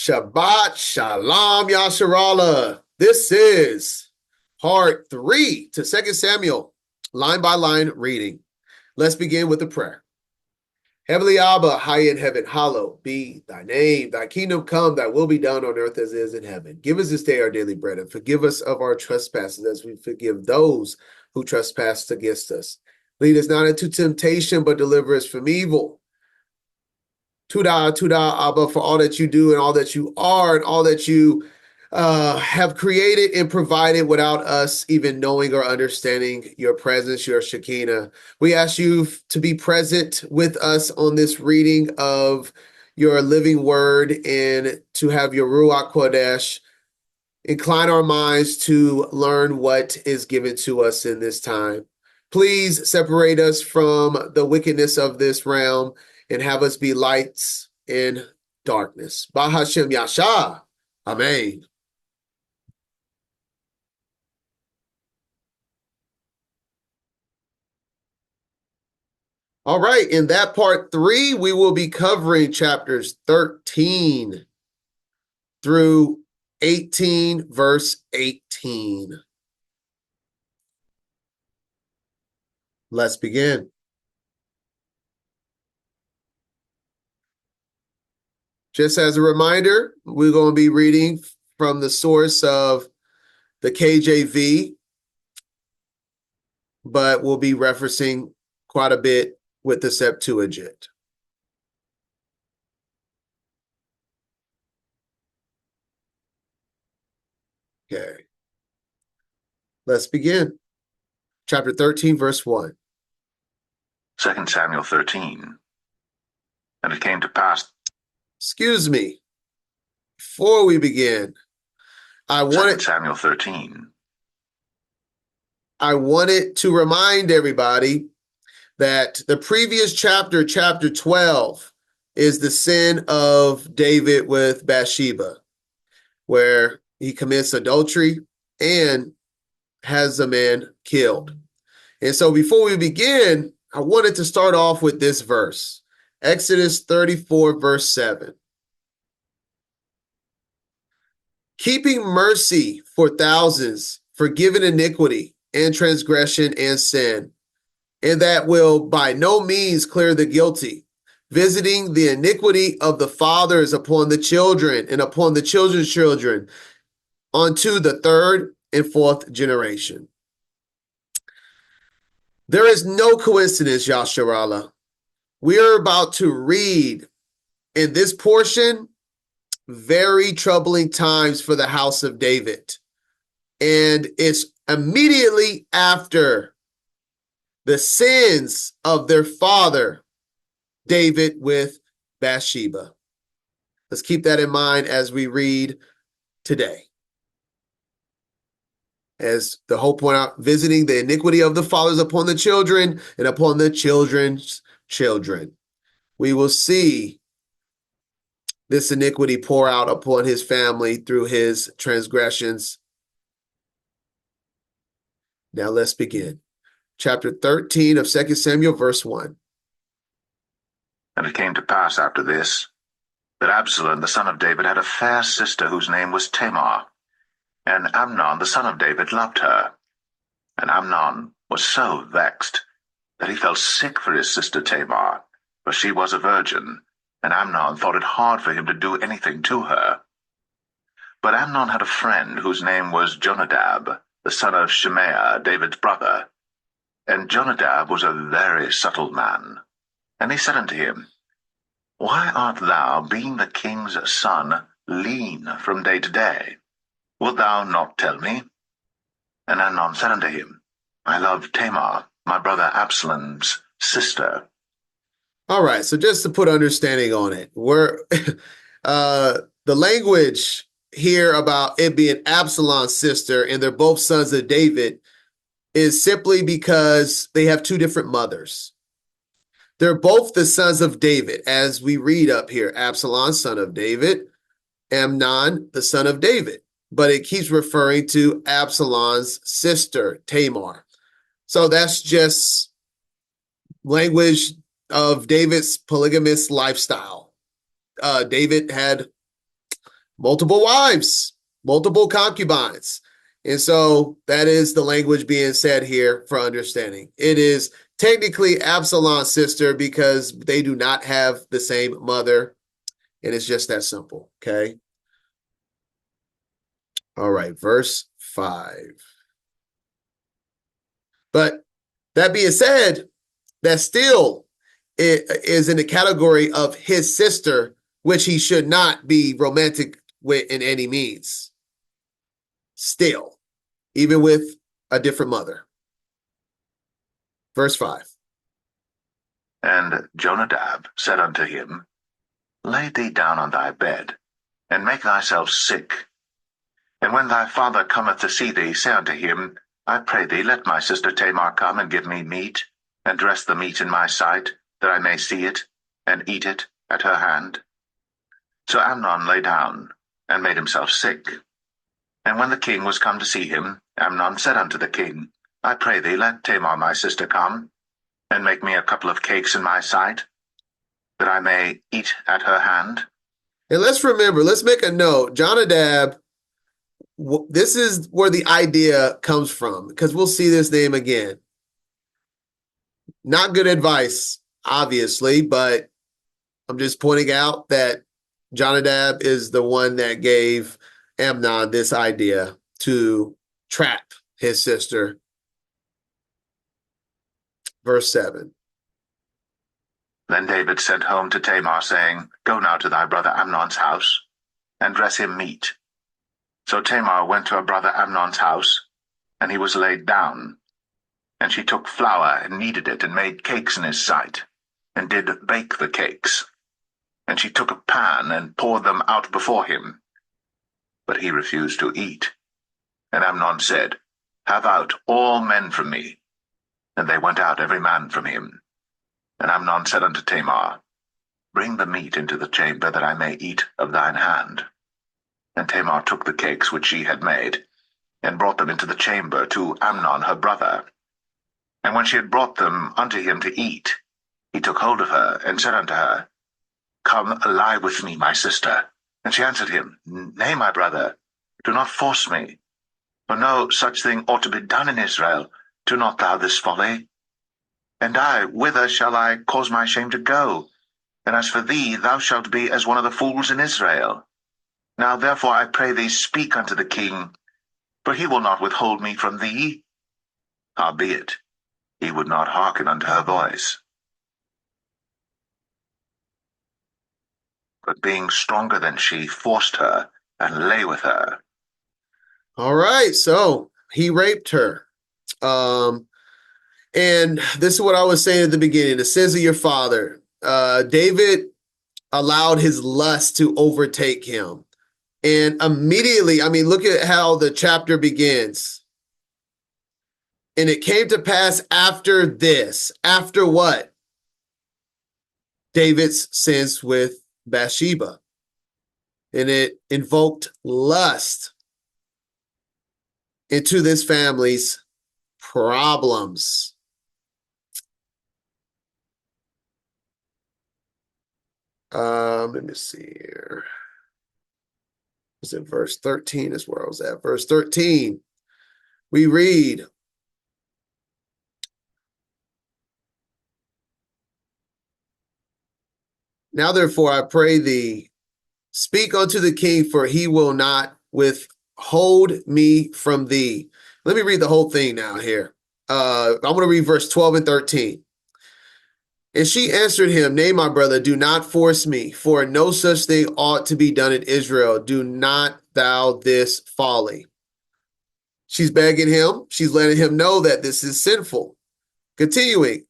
Shabbat Shalom Yasharallah. This is part 3 to 2 Samuel, line by line reading. Let's begin with the prayer. Heavenly Abba, high in heaven, hallowed be thy name. Thy kingdom come, thy will be done on earth as it is in heaven. Give us this day our daily bread, and forgive us of our trespasses as we forgive those who trespass against us. Lead us not into temptation, but deliver us from evil. Tuda, Abba, for all that you do and all that you are and all that you have created and provided without us even knowing or understanding your presence, your Shekinah. We ask you to be present with us on this reading of your living word and to have your Ruach Kodesh incline our minds to learn what is given to us in this time. Please separate us from the wickedness of this realm and have us be lights in darkness. Bahashem Yasha. Amen. All right, in that part 3, we will be covering chapters 13 through 18, verse 18. Let's begin. Just as a reminder, we're going to be reading from the source of the KJV, but we'll be referencing quite a bit with the Septuagint. Okay. Let's begin. Chapter 13, verse 1. 2 Samuel 13. And it came to pass... Excuse me. Before we begin, 2 Samuel 13. I wanted to remind everybody that the previous chapter, chapter 12, is the sin of David with Bathsheba, where he commits adultery and has a man killed. And so before we begin, I wanted to start off with this verse, Exodus 34, verse 7. Keeping mercy for thousands, forgiving iniquity and transgression and sin, and that will by no means clear the guilty, visiting the iniquity of the fathers upon the children and upon the children's children, unto the third and fourth generation. There is no coincidence, Yasharallah. We are about to read in this portion very troubling times for the house of David. And it's immediately after the sins of their father, David with Bathsheba. Let's keep that in mind as we read today. As the whole point out, visiting the iniquity of the fathers upon the children and upon the children's children. We will see this iniquity pour out upon his family through his transgressions. Now let's begin. Chapter 13 of 2 Samuel, verse 1. And it came to pass after this, that Absalom the son of David had a fair sister whose name was Tamar. And Amnon the son of David loved her. And Amnon was so vexed that he felt sick for his sister Tamar, for she was a virgin, and Amnon thought it hard for him to do anything to her. But Amnon had a friend whose name was Jonadab, the son of Shimea, David's brother. And Jonadab was a very subtle man. And he said unto him, Why art thou, being the king's son, lean from day to day? Wilt thou not tell me? And Amnon said unto him, I love Tamar, my brother Absalom's sister. All right, so just to put understanding on it, the language here about it being Absalom's sister and they're both sons of David is simply because they have two different mothers. They're both the sons of David, as we read up here. Absalom, son of David, Amnon, the son of David. But it keeps referring to Absalom's sister, Tamar. So that's just language of David's polygamous lifestyle. David had multiple wives, multiple concubines. And so that is the language being said here for understanding. It is technically Absalom's sister because they do not have the same mother. And it's just that simple. Okay. All right. Verse 5. But that being said, that still is in the category of his sister, which he should not be romantic with in any means. Still, even with a different mother. Verse 5. And Jonadab said unto him, Lay thee down on thy bed, and make thyself sick. And when thy father cometh to see thee, say unto him, I pray thee, let my sister Tamar come and give me meat, and dress the meat in my sight, that I may see it, and eat it at her hand. So Amnon lay down, and made himself sick. And when the king was come to see him, Amnon said unto the king, I pray thee, let Tamar my sister come, and make me a couple of cakes in my sight, that I may eat at her hand. And let's remember, let's make a note. Jonadab, this is where the idea comes from, because we'll see this name again. Not good advice, obviously, but I'm just pointing out that Jonadab is the one that gave Amnon this idea to trap his sister. Verse 7. Then David sent home to Tamar, saying, Go now to thy brother Amnon's house, and dress him meat. So Tamar went to her brother Amnon's house, and he was laid down. And she took flour, and kneaded it, and made cakes in his sight, and did bake the cakes. And she took a pan, and poured them out before him. But he refused to eat. And Amnon said, Have out all men from me. And they went out every man from him. And Amnon said unto Tamar, Bring the meat into the chamber, that I may eat of thine hand. And Tamar took the cakes which she had made, and brought them into the chamber to Amnon her brother. And when she had brought them unto him to eat, he took hold of her, and said unto her, Come, lie with me, my sister. And she answered him, Nay, my brother, do not force me. For no such thing ought to be done in Israel. Do not thou this folly. And I, whither shall I cause my shame to go? And as for thee, thou shalt be as one of the fools in Israel. Now therefore I pray thee, speak unto the king, for he will not withhold me from thee. Howbeit, he would not hearken unto her voice. But being stronger than she, forced her, and lay with her. All right, so he raped her. And this is what I was saying at the beginning, the sins of your father. David allowed his lust to overtake him. And immediately, I mean, look at how the chapter begins. And it came to pass after this. After what? David's sins with Bathsheba. And it invoked lust into this family's problems. Let me see here. Was it verse 13 is where I was at. Verse 13, we read, Now therefore I pray thee, speak unto the king, for he will not withhold me from thee. Let me read the whole thing now here. I'm going to read verse 12 and 13. And she answered him, Nay, my brother, do not force me, for no such thing ought to be done in Israel. Do not thou this folly. She's begging him. She's letting him know that this is sinful. Continuing,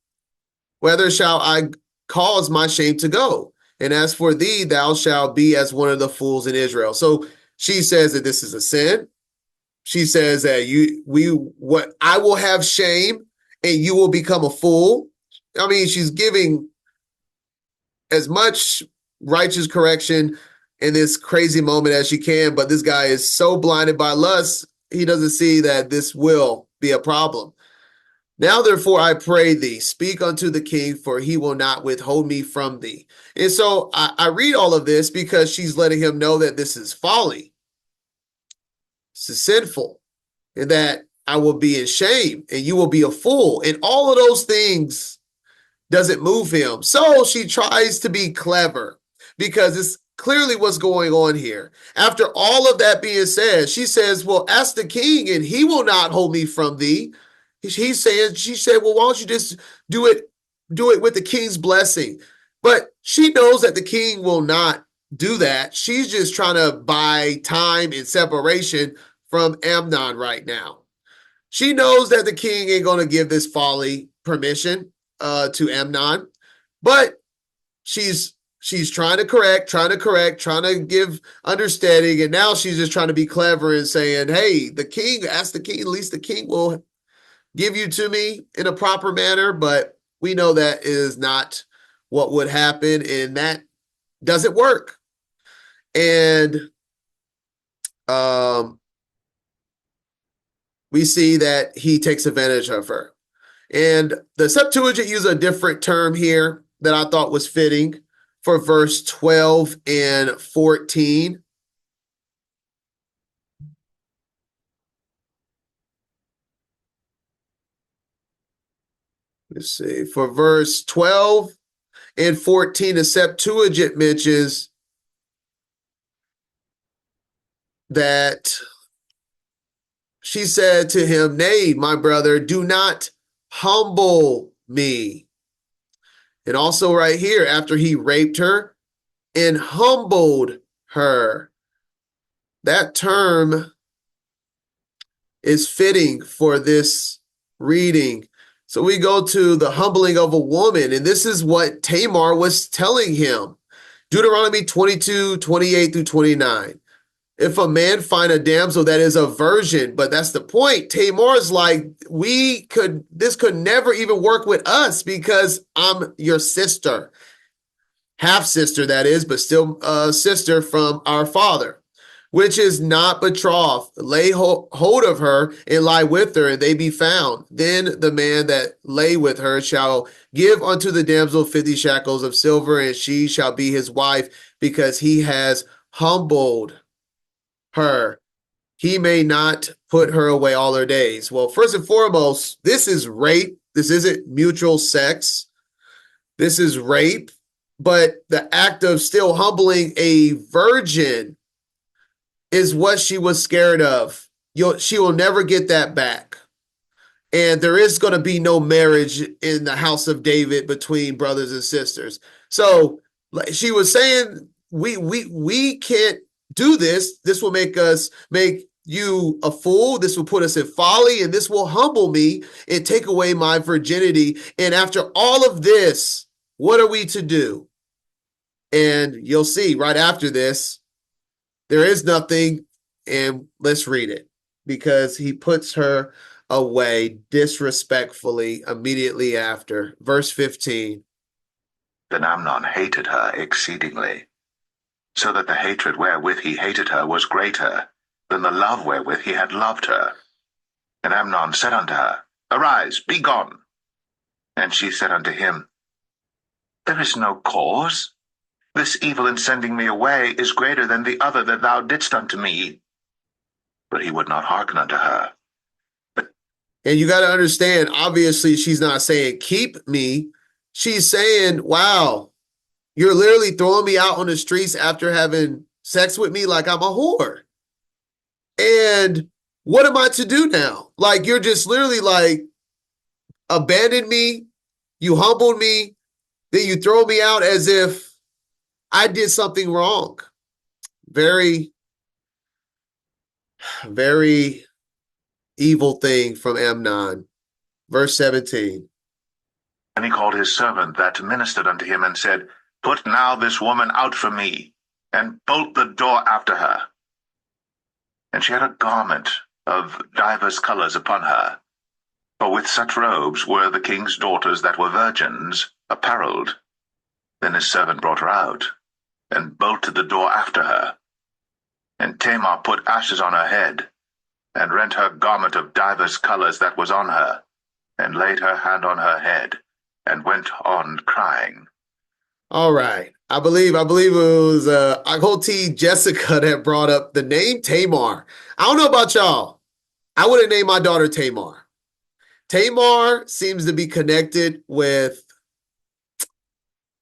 whether shall I cause my shame to go? And as for thee, thou shalt be as one of the fools in Israel. So she says that this is a sin. She says that I will have shame and you will become a fool. I mean, she's giving as much righteous correction in this crazy moment as she can, but this guy is so blinded by lust, he doesn't see that this will be a problem. Now, therefore, I pray thee, speak unto the king, for he will not withhold me from thee. And so I read all of this because she's letting him know that this is folly. This is sinful, and that I will be in shame, and you will be a fool. And all of those things doesn't move him. So she tries to be clever because it's clearly what's going on here. After all of that being said, she says, well, ask the king, and he will not hold me from thee. She said, well, why don't you just do it with the king's blessing? But she knows that the king will not do that. She's just trying to buy time and separation from Amnon right now. She knows that the king ain't going to give this folly permission to Amnon, but she's trying to correct, trying to give understanding, and now she's just trying to be clever and saying, hey, the king, ask the king, at least the king will give you to me in a proper manner. But we know that is not what would happen, and that doesn't work. And we see that he takes advantage of her. And the Septuagint used a different term here that I thought was fitting for verse 12 and 14. Let's see. For verse 12 and 14, the Septuagint mentions that she said to him, nay, my brother, do not humble me. And also right here, after he raped her and humbled her. That term is fitting for this reading. So we go to the humbling of a woman, and this is what Tamar was telling him. Deuteronomy 22, 28 through 29. If a man find a damsel that is a virgin, but that's the point. Tamar's like, this could never even work with us because I'm your sister. Half sister, that is, but still a sister from our father, which is not betrothed. Lay hold of her and lie with her, and they be found. Then the man that lay with her shall give unto the damsel 50 shekels of silver, and she shall be his wife, because he has humbled her. He may not put her away all her days. Well, first and foremost, this is rape. This isn't mutual sex. This is rape. But the act of still humbling a virgin is what she was scared of. She will never get that back. And there is going to be no marriage in the house of David between brothers and sisters. So she was saying, we can't do this. This will make you a fool. This will put us in folly, and this will humble me and take away my virginity. And after all of this, what are we to do? And you'll see right after this, there is nothing. And let's read it, because he puts her away disrespectfully immediately after. Verse 15. Then Amnon hated her exceedingly, so that the hatred wherewith he hated her was greater than the love wherewith he had loved her. And Amnon said unto her, Arise, be gone. And she said unto him, There is no cause. This evil in sending me away is greater than the other that thou didst unto me. But he would not hearken unto her. And you got to understand, obviously, she's not saying, keep me. She's saying, wow, you're literally throwing me out on the streets after having sex with me like I'm a whore. And what am I to do now? Like, you're just literally like, abandoned me, you humbled me, then you throw me out as if I did something wrong. Very, very evil thing from Amnon. Verse 17. And he called his servant that ministered unto him, and said, Put now this woman out from me, and bolt the door after her. And she had a garment of divers colors upon her, for with such robes were the king's daughters that were virgins apparelled. Then his servant brought her out, and bolted the door after her. And Tamar put ashes on her head, and rent her garment of divers colors that was on her, and laid her hand on her head, and went on crying. All right. I believe it was Akoti Jessica that brought up the name Tamar. I don't know about y'all. I wouldn't name my daughter Tamar. Tamar seems to be connected with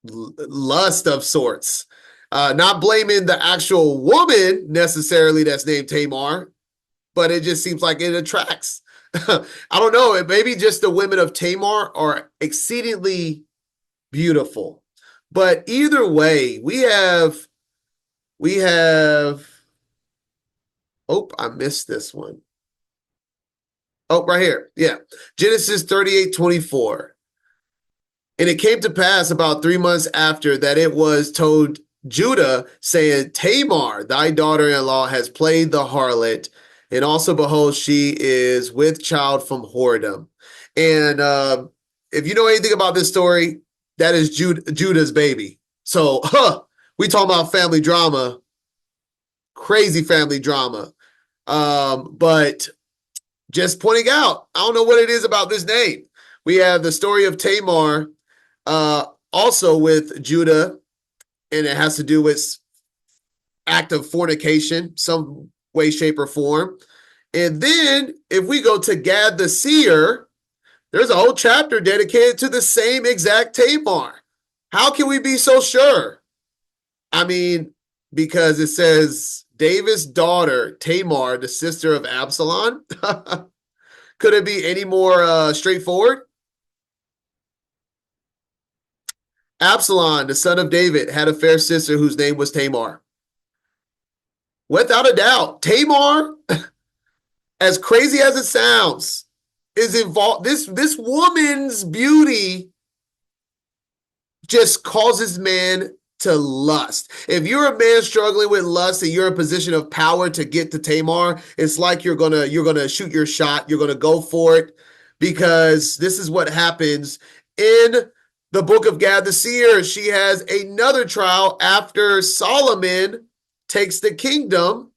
lust of sorts. Not blaming the actual woman necessarily that's named Tamar, but it just seems like it attracts. I don't know. Maybe just the women of Tamar are exceedingly beautiful. But either way, we have, oh, I missed this one. Oh, right here. Yeah. Genesis 38:24. And it came to pass about 3 months after that it was told Judah, saying, Tamar, thy daughter-in-law, has played the harlot, and also, behold, she is with child from whoredom. And if you know anything about this story, that is Judah's baby. So, we talking about family drama, crazy family drama. But just pointing out, I don't know what it is about this name. We have the story of Tamar, also with Judah, and it has to do with act of fornication, some way, shape, or form. And then if we go to Gad the seer, there's a whole chapter dedicated to the same exact Tamar. How can we be so sure? I mean, because it says David's daughter, Tamar, the sister of Absalom. Could it be any more straightforward? Absalom, the son of David, had a fair sister whose name was Tamar. Without a doubt, Tamar, as crazy as it sounds, is involved. This woman's beauty just causes man to lust. If you're a man struggling with lust and you're in a position of power to get to Tamar, it's like you're gonna shoot your shot. You're gonna go for it, because this is what happens in the book of Gad the seer. She has another trial after Solomon takes the kingdom.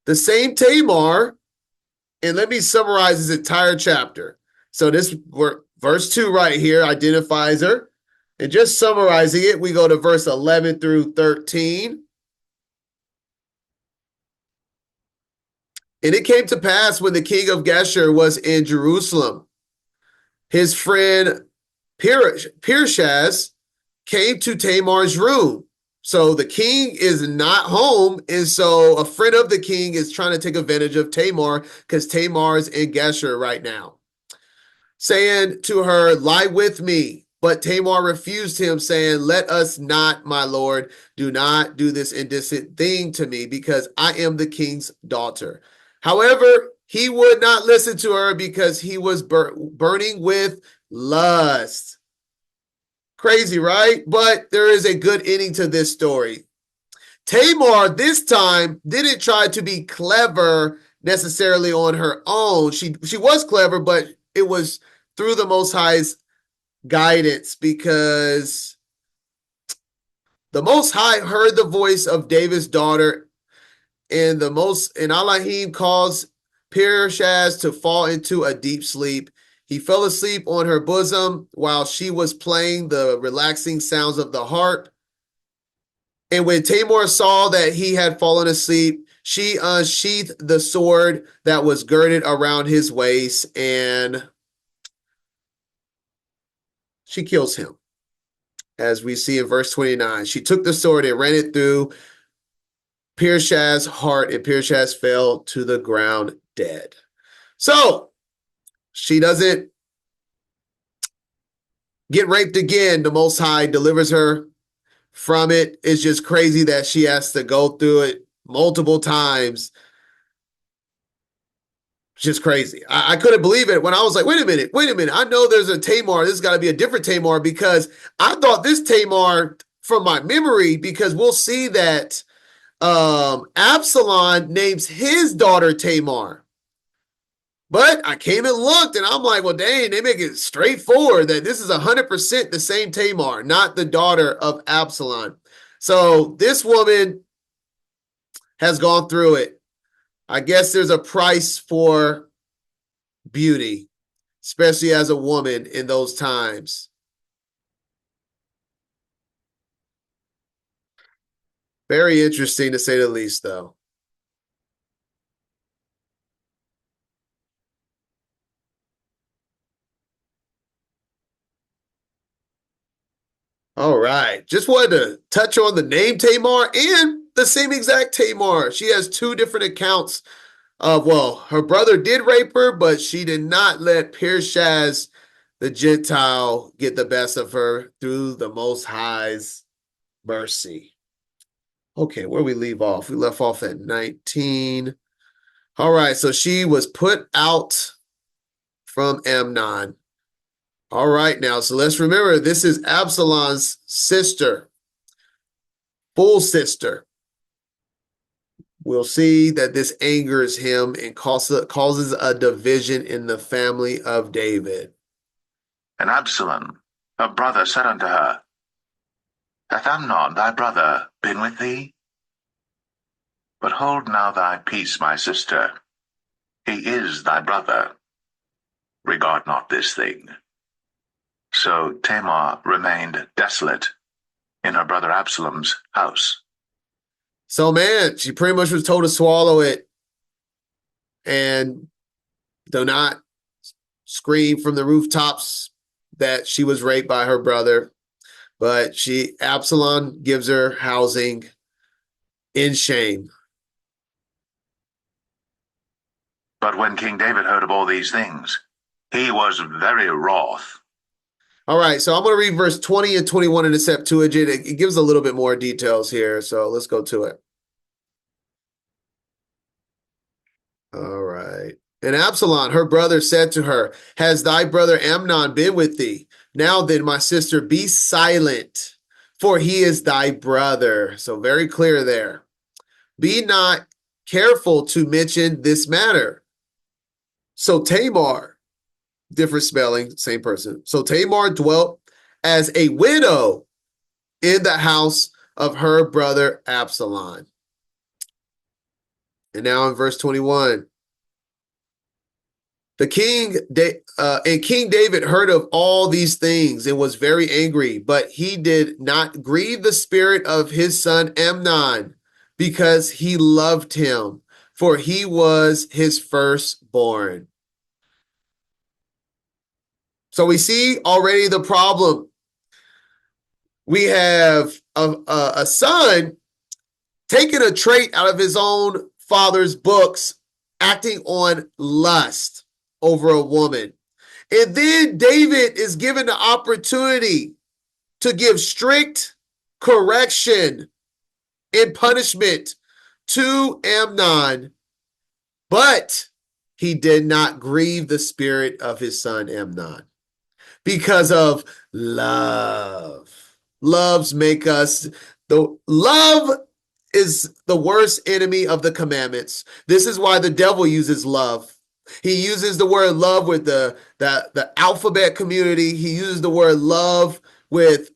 The same Tamar, and let me summarize this entire chapter. So this verse 2 right here identifies her. And just summarizing it, we go to verse 11 through 13. And it came to pass when the king of Geshur was in Jerusalem, his friend Pirshaz came to Tamar's room. So the king is not home, and so a friend of the king is trying to take advantage of Tamar because Tamar is in Geshur right now, saying to her, lie with me. But Tamar refused him, saying, let us not, my lord, do not do this indecent thing to me, because I am the king's daughter. However, he would not listen to her because he was burning with lust. Crazy, right? But there is a good ending to this story. Tamar this time didn't try to be clever necessarily on her own. She was clever, but it was through the Most High's guidance, because the Most High heard the voice of David's daughter, and Elohim caused Pirshaz to fall into a deep sleep. He fell asleep on her bosom while she was playing the relaxing sounds of the harp. And when Tamar saw that he had fallen asleep, she unsheathed the sword that was girded around his waist, and she kills him. As we see in verse 29, she took the sword and ran it through Pirshaz's heart, and Pirshaz fell to the ground dead. So she doesn't get raped again. The Most High delivers her from it. It's just crazy that she has to go through it multiple times. Just crazy. I couldn't believe it when I was like, wait a minute. I know there's a Tamar. This has got to be a different Tamar, because I thought this Tamar, from my memory, because we'll see that Absalom names his daughter Tamar. But I came and looked, and I'm like, well, dang, they make it straightforward that this is 100% the same Tamar, not the daughter of Absalom. So this woman has gone through it. I guess there's a price for beauty, especially as a woman in those times. Very interesting to say the least, though. All right. Just wanted to touch on the name Tamar and the same exact Tamar. She has two different accounts of, well, her brother did rape her, but she did not let Pirshaz, the Gentile, get the best of her through the Most High's mercy. Okay, where we leave off? We left off at 19. All right, so she was put out from Amnon. All right, now, so let's remember this is Absalom's sister, full sister. We'll see that this angers him and causes a division in the family of David. And Absalom, her brother, said unto her, Hath Amnon thy brother been with thee? But hold now thy peace, my sister. He is thy brother. Regard not this thing. So Tamar remained desolate in her brother Absalom's house. So, man, she pretty much was told to swallow it and do not scream from the rooftops that she was raped by her brother. But Absalom gives her housing in shame. But when King David heard of all these things, he was very wroth. All right, so I'm going to read verse 20 and 21 in the Septuagint. It gives a little bit more details here, so let's go to it. All right. And Absalom, her brother, said to her, Has thy brother Amnon been with thee? Now then, my sister, be silent, for he is thy brother. So very clear there. Be not careful to mention this matter. So Tamar, different spelling, same person. So Tamar dwelt as a widow in the house of her brother Absalom. And now in verse 21. King David heard of all these things and was very angry, but he did not grieve the spirit of his son Amnon, because he loved him, for he was his firstborn. So we see already the problem. We have a son taking a trait out of his own father's books, acting on lust over a woman. And then David is given the opportunity to give strict correction and punishment to Amnon, but he did not grieve the spirit of his son Amnon because of love. Love is the worst enemy of the commandments. This is why the devil uses love. He uses the word love with the alphabet community. He uses the word love with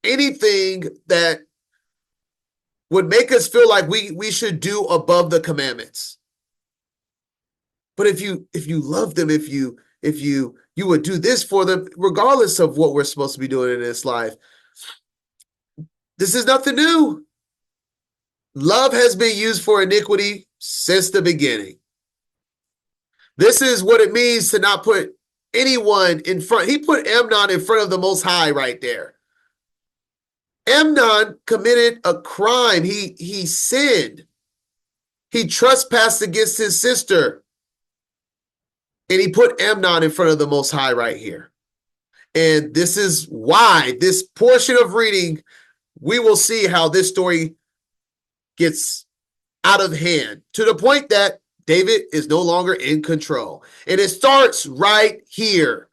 anything that would make us feel like we should do above the commandments. But if you love them, if you would do this for them, regardless of what we're supposed to be doing in this life, this is nothing new. Love has been used for iniquity since the beginning. This is what it means to not put anyone in front. He put Amnon in front of the Most High right there. Amnon committed a crime. He sinned. He trespassed against his sister. And he put Amnon in front of the Most High right here. And this is why this portion of reading, we will see how this story gets out of hand to the point that David is no longer in control. And it starts right here.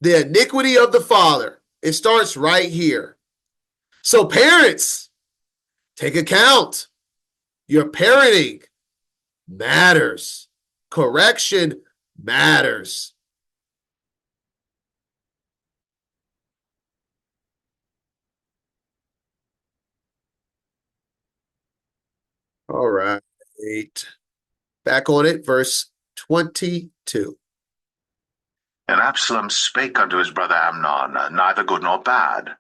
The iniquity of the father. It starts right here. So parents, take account. Your parenting matters. Correction matters. All right. Back on it, verse 22. And Absalom spake unto his brother Amnon, neither good nor bad.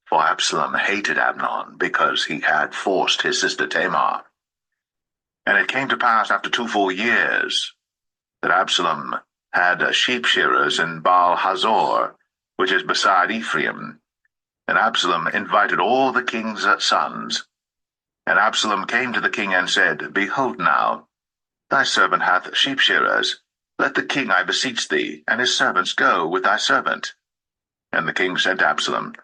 For Absalom hated Amnon, because he had forced his sister Tamar. And it came to pass after 2 full years, that Absalom had sheep shearers in Baal Hazor, which is beside Ephraim. And Absalom invited all the king's sons. And Absalom came to the king and said, Behold now, thy servant hath sheep shearers. Let the king, I beseech thee, and his servants go with thy servant. And the king said to Absalom,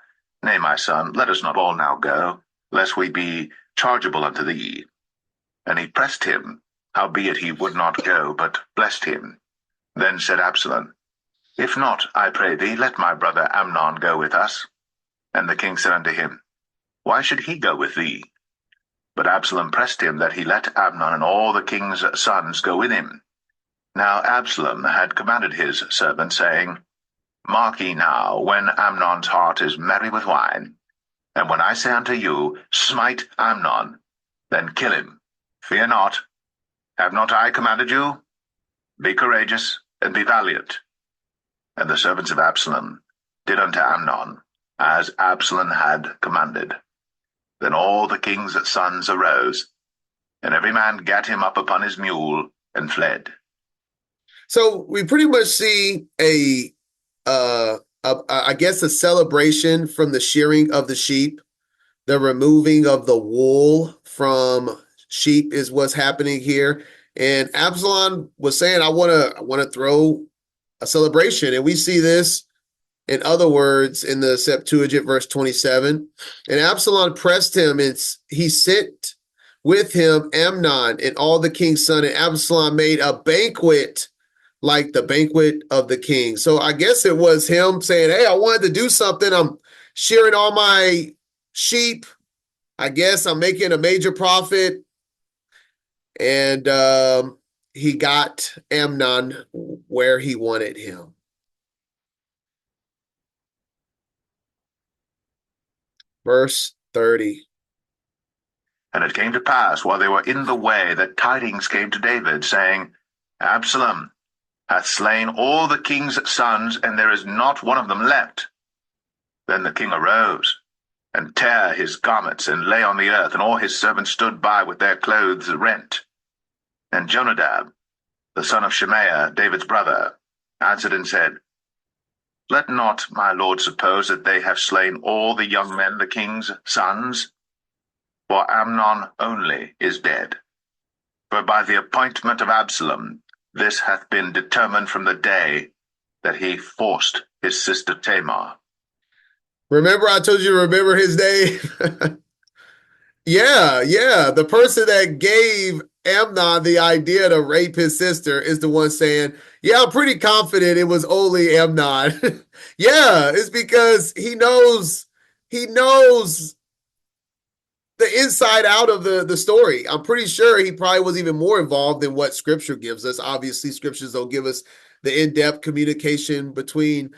Nay, my son, let us not all now go, lest we be chargeable unto thee. And he pressed him, howbeit he would not go, but blessed him. Then said Absalom, If not, I pray thee, let my brother Amnon go with us. And the king said unto him, Why should he go with thee? But Absalom pressed him that he let Amnon and all the king's sons go with him. Now Absalom had commanded his servant, saying, Mark ye now, when Amnon's heart is merry with wine, and when I say unto you, Smite Amnon, then kill him. Fear not. Have not I commanded you? Be courageous, and be valiant. And the servants of Absalom did unto Amnon, as Absalom had commanded. Then all the king's sons arose, and every man gat him up upon his mule, and fled. So we pretty much see I guess a celebration from the shearing of the sheep. The removing of the wool from sheep is what's happening here. And Absalom was saying, I want to throw a celebration. And we see this, in other words, in the Septuagint, verse 27. And Absalom pressed him, and he sent with him Amnon and all the king's son. And Absalom made a banquet like the banquet of the king. So I guess it was him saying, hey, I wanted to do something. I'm shearing all my sheep. I guess I'm making a major profit. And he got Amnon where he wanted him. Verse 30. And it came to pass, while they were in the way, that tidings came to David, saying, Absalom hath slain all the king's sons, and there is not one of them left. Then the king arose, and tare his garments, and lay on the earth, and all his servants stood by with their clothes rent. And Jonadab, the son of Shemaiah, David's brother, answered and said, Let not my lord suppose that they have slain all the young men, the king's sons, for Amnon only is dead. For by the appointment of Absalom, this hath been determined from the day that he forced his sister Tamar. Remember, I told you to remember his name? Yeah. The person that gave Amnon the idea to rape his sister is the one saying, yeah, I'm pretty confident it was only Amnon. Yeah, it's because he knows the inside out of the story. I'm pretty sure he probably was even more involved than what scripture gives us. Obviously, scriptures don't give us the in-depth communication between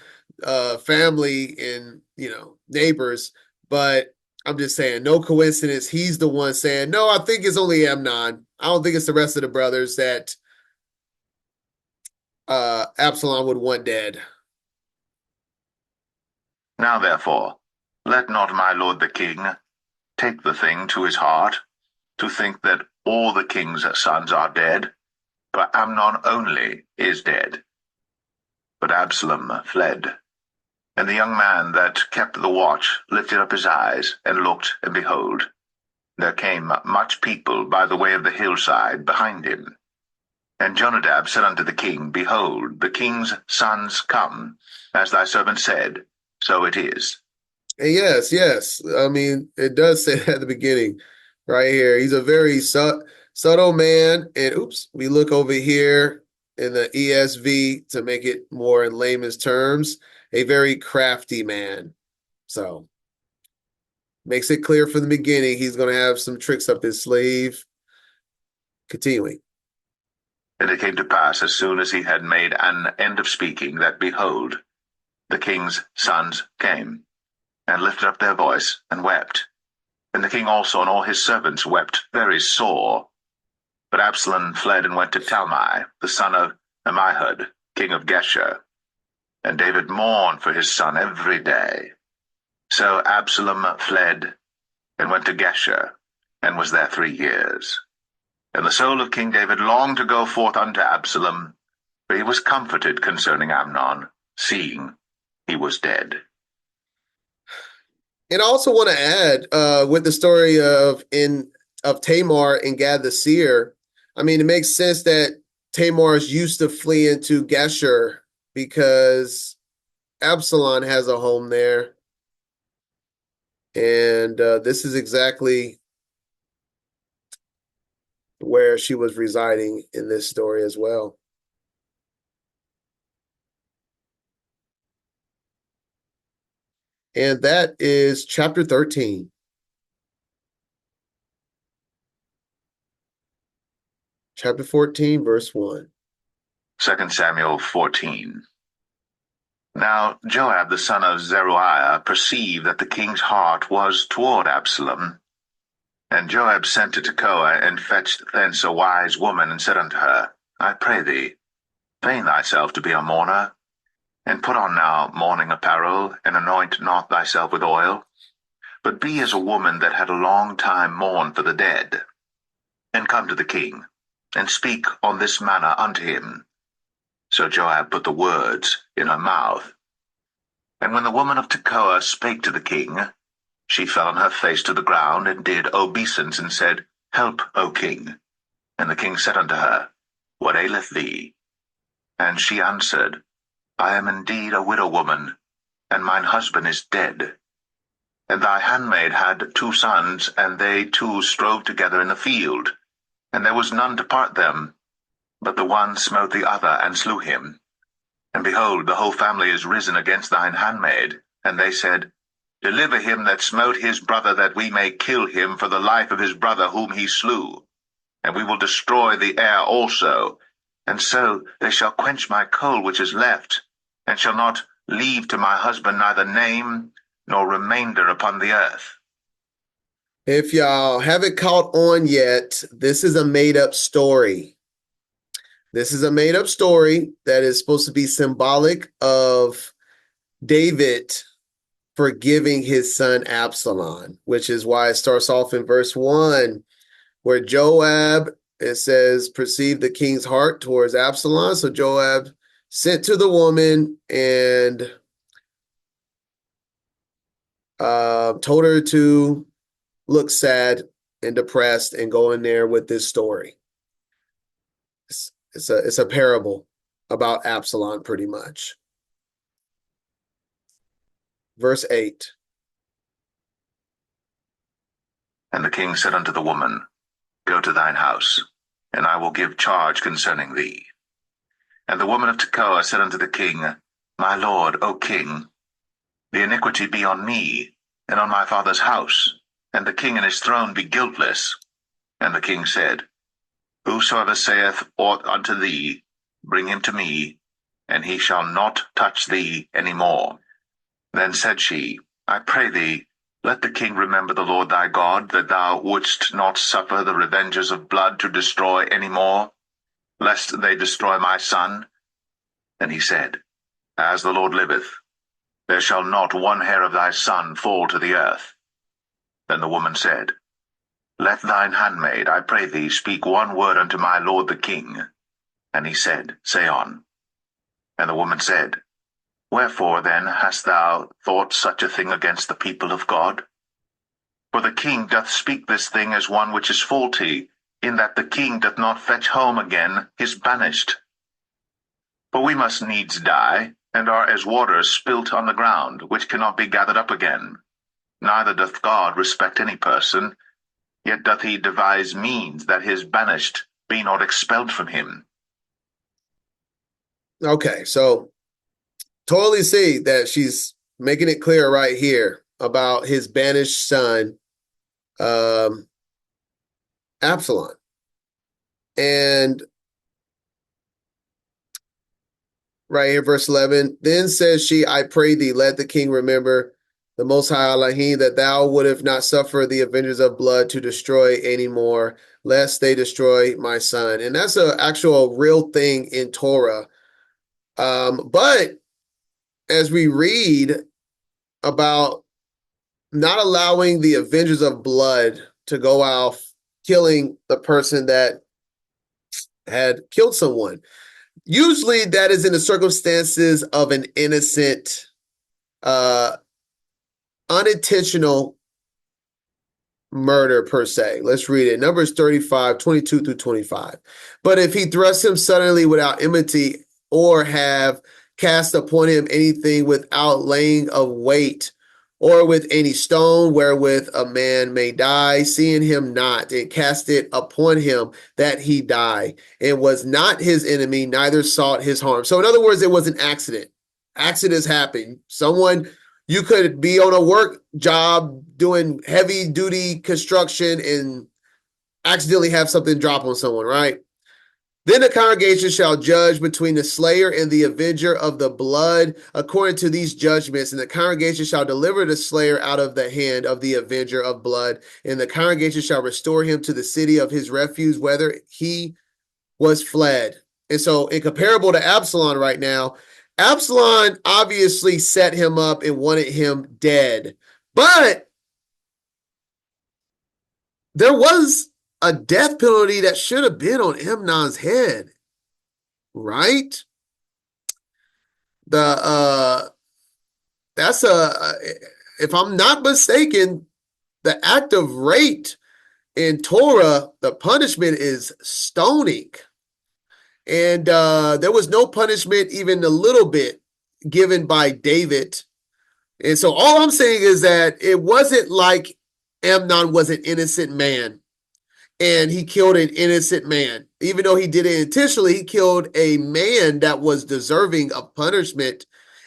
family and, neighbors. But I'm just saying, no coincidence. He's the one saying, no, I think it's only Amnon. I don't think it's the rest of the brothers that Absalom would want dead. Now therefore, let not my lord the king take the thing to his heart, to think that all the king's sons are dead, but Amnon only is dead. But Absalom fled. And the young man that kept the watch lifted up his eyes, and looked, and behold, there came much people by the way of the hillside behind him. And Jonadab said unto the king, Behold, the king's sons come, as thy servant said, so it is. And yes. I mean, it does say that at the beginning, right here. He's a very subtle man. And we look over here in the ESV to make it more in layman's terms. A very crafty man. So makes it clear from the beginning he's going to have some tricks up his sleeve. Continuing. And it came to pass, as soon as he had made an end of speaking, that, behold, the king's sons came, and lifted up their voice, and wept. And the king also and all his servants wept very sore. But Absalom fled and went to Talmai, the son of Ammihud, king of Geshur. And David mourned for his son every day. So Absalom fled and went to Geshur, and was there 3 years. And the soul of King David longed to go forth unto Absalom, for he was comforted concerning Amnon, seeing he was dead. And I also want to add, with the story of Tamar and Gad the seer, I mean, it makes sense that Tamar is used to fleeing to Geshur because Absalom has a home there. And this is exactly where she was residing in this story as well. And that is chapter 13. Chapter 14, verse 1. 2 Samuel 14. Now Joab the son of Zeruiah perceived that the king's heart was toward Absalom. And Joab sent to Tekoa, and fetched thence a wise woman, and said unto her, I pray thee, feign thyself to be a mourner, and put on now mourning apparel, and anoint not thyself with oil, but be as a woman that had a long time mourned for the dead, and come to the king, and speak on this manner unto him. So Joab put the words in her mouth. And when the woman of Tekoa spake to the king, she fell on her face to the ground, and did obeisance, and said, Help, O king. And the king said unto her, What aileth thee? And she answered, I am indeed a widow woman, and mine husband is dead. And thy handmaid had 2 sons, and they 2 strove together in the field, and there was none to part them. But the one smote the other, and slew him. And behold, the whole family is risen against thine handmaid. And they said, Deliver him that smote his brother, that we may kill him for the life of his brother whom he slew. And we will destroy the heir also. And so they shall quench my coal which is left, and shall not leave to my husband neither name nor remainder upon the earth. If y'all haven't caught on yet, this is a made-up story. This is a made-up story that is supposed to be symbolic of David forgiving his son Absalom, which is why it starts off in verse 1, where Joab, it says, perceived the king's heart towards Absalom. So Joab sent to the woman and told her to look sad and depressed and go in there with this story. It's a parable about Absalom, pretty much. Verse 8. And the king said unto the woman, Go to thine house, and I will give charge concerning thee. And the woman of Tekoa said unto the king, My lord, O king, the iniquity be on me, and on my father's house, and the king and his throne be guiltless. And the king said, Whosoever saith aught unto thee, bring him to me, and he shall not touch thee any more. Then said she, I pray thee, let the king remember the Lord thy God, that thou wouldst not suffer the revengers of blood to destroy any more, lest they destroy my son. And he said, As the Lord liveth, there shall not one hair of thy son fall to the earth. Then the woman said, Let thine handmaid, I pray thee, speak one word unto my lord the king. And he said, Say on. And the woman said, Wherefore then hast thou thought such a thing against the people of God? For the king doth speak this thing as one which is faulty, in that the king doth not fetch home again his banished. For we must needs die, and are as waters spilt on the ground, which cannot be gathered up again. Neither doth God respect any person, yet doth he devise means that his banished be not expelled from him. Okay, so totally see that she's making it clear right here about his banished son, Absalom. And right here, verse 11, then says she, I pray thee, let the king remember the Most High Elohim, that thou wouldst not suffer the avengers of blood to destroy anymore, lest they destroy my son. And that's an actual real thing in Torah. But as we read about not allowing the avengers of blood to go out killing the person that had killed someone, usually that is in the circumstances of an innocent, unintentional murder per se. Let's read it. Numbers 35, 22 through 25. But if he thrust him suddenly without enmity, or have cast upon him anything without laying of weight, or with any stone wherewith a man may die, seeing him not, and cast it upon him that he die, and was not his enemy, neither sought his harm. So in other words, it was an accident. Accidents happen. You could be on a work job doing heavy duty construction and accidentally have something drop on someone, right? Then the congregation shall judge between the slayer and the avenger of the blood according to these judgments, and the congregation shall deliver the slayer out of the hand of the avenger of blood, and the congregation shall restore him to the city of his refuge, whether he was fled. And so, in comparable to Absalom right now, Absalom obviously set him up and wanted him dead, but there was a death penalty that should have been on Amnon's head, right? If I'm not mistaken, the act of rape in Torah, the punishment is stoning. And there was no punishment, even a little bit, given by David. And so all I'm saying is that it wasn't like Amnon was an innocent man and he killed an innocent man. Even though he did it intentionally, he killed a man that was deserving of punishment.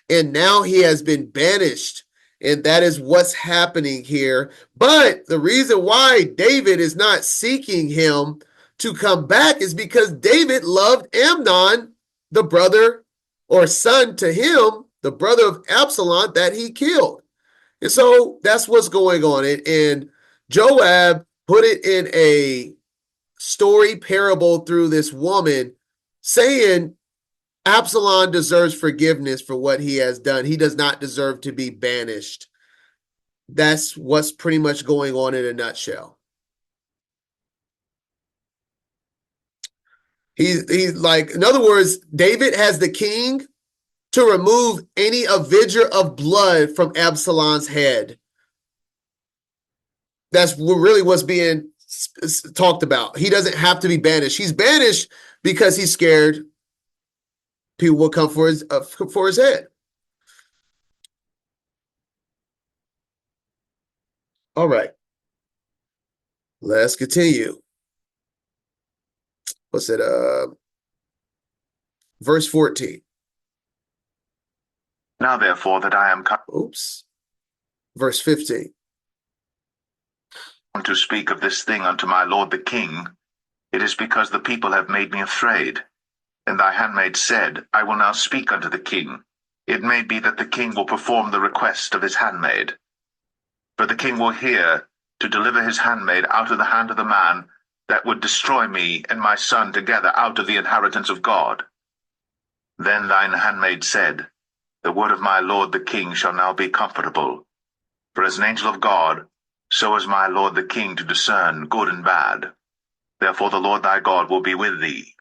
And now he has been banished. And that is what's happening here. But the reason why David is not seeking him to come back is because David loved Amnon, the brother or son to him, the brother of Absalom that he killed. And so that's what's going on. And Joab put it in a story parable through this woman saying Absalom deserves forgiveness for what he has done. He does not deserve to be banished. That's what's pretty much going on in a nutshell. He's like, in other words, David has the king to remove any avenger of blood from Absalom's head. That's really what's being talked about. He doesn't have to be banished. He's banished because he's scared people will come for his head. All right. Let's continue. What's it? Verse 14. Now therefore that I am come Verse 15. to speak of this thing unto my lord the king, it is because the people have made me afraid. And thy handmaid said, I will now speak unto the king. It may be that the king will perform the request of his handmaid. For the king will hear to deliver his handmaid out of the hand of the man that would destroy me and my son together out of the inheritance of God. Then thine handmaid said, The word of my lord the king shall now be comfortable. For as an angel of God, so is my lord the king to discern good and bad. Therefore the Lord thy God will be with thee.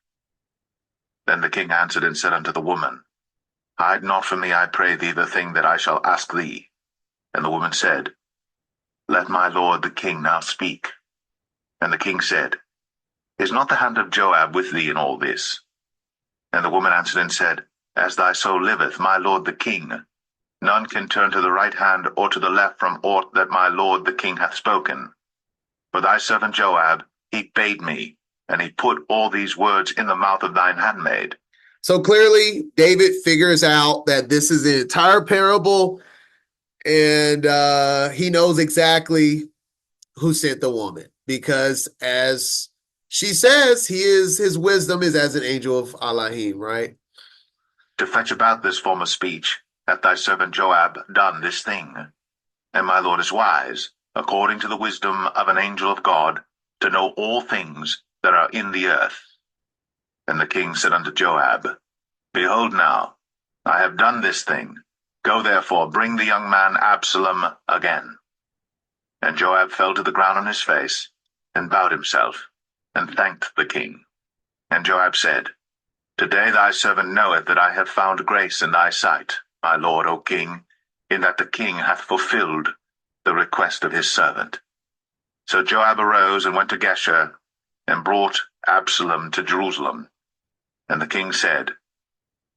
Then the king answered and said unto the woman, Hide not from me, I pray thee, the thing that I shall ask thee. And the woman said, Let my lord the king now speak. And the king said, Is not the hand of Joab with thee in all this? And the woman answered and said, As thy soul liveth, my lord the king, none can turn to the right hand or to the left from aught that my lord the king hath spoken. For thy servant Joab, he bade me, and he put all these words in the mouth of thine handmaid. So clearly, David figures out that this is the entire parable, and he knows exactly who sent the woman, because as she says, his wisdom is as an angel of Elohim, right? To fetch about this form of speech, hath thy servant Joab done this thing. and my lord is wise, according to the wisdom of an angel of God, to know all things that are in the earth. And the king said unto Joab, Behold now, I have done this thing. Go therefore, bring the young man Absalom again. And Joab fell to the ground on his face, and bowed himself, and thanked the king. And Joab said, Today thy servant knoweth that I have found grace in thy sight, my lord, O king, in that the king hath fulfilled the request of his servant. So Joab arose and went to Geshur, and brought Absalom to Jerusalem. And the king said,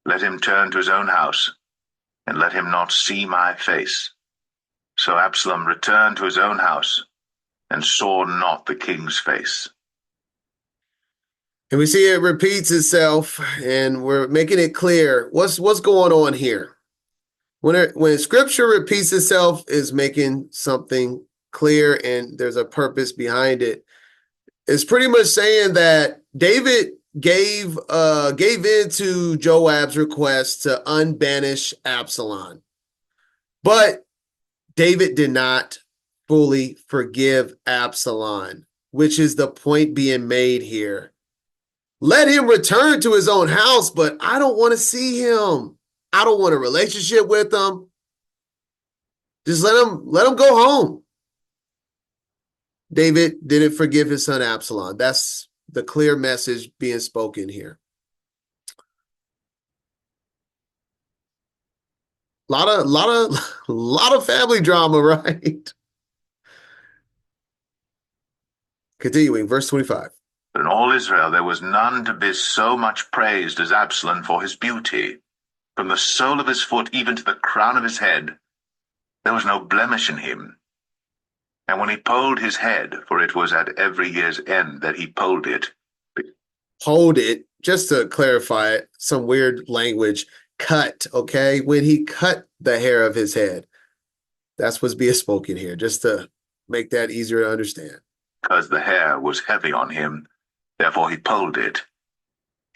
Let him turn to his own house, and let him not see my face. So Absalom returned to his own house, and saw not the king's face. And we see it repeats itself, and we're making it clear what's going on here. When scripture repeats itself, is making something clear, and there's a purpose behind it. It's pretty much saying that David gave in to Joab's request to unbanish Absalom, but David did not fully forgive Absalom, which is the point being made here. Let him return to his own house, but I don't want to see him. I don't want a relationship with him. Just let him go home. David didn't forgive his son Absalom. That's the clear message being spoken here. Lot of family drama, right? Continuing, verse 25. But in all Israel there was none to be so much praised as Absalom for his beauty. From the sole of his foot even to the crown of his head, there was no blemish in him. And when he polled his head, for it was at every year's end that he polled it. Hold it, just to clarify it, some weird language. Cut, okay? When he cut the hair of his head. That's what's being spoken here, just to make that easier to understand. Because the hair was heavy on him, therefore he polled it.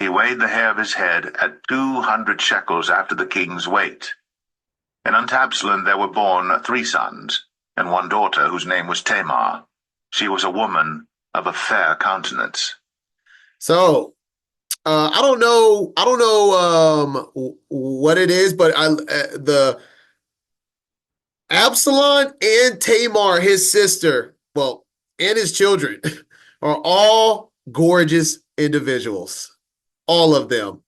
He weighed the hair of his head at 200 shekels after the king's weight. And unto Absalom there were born 3 sons, and 1 daughter, whose name was Tamar. She was a woman of a fair countenance. So, I don't know what it is, but the Absalom and Tamar, his sister, well, and his children, are all gorgeous individuals. All of them.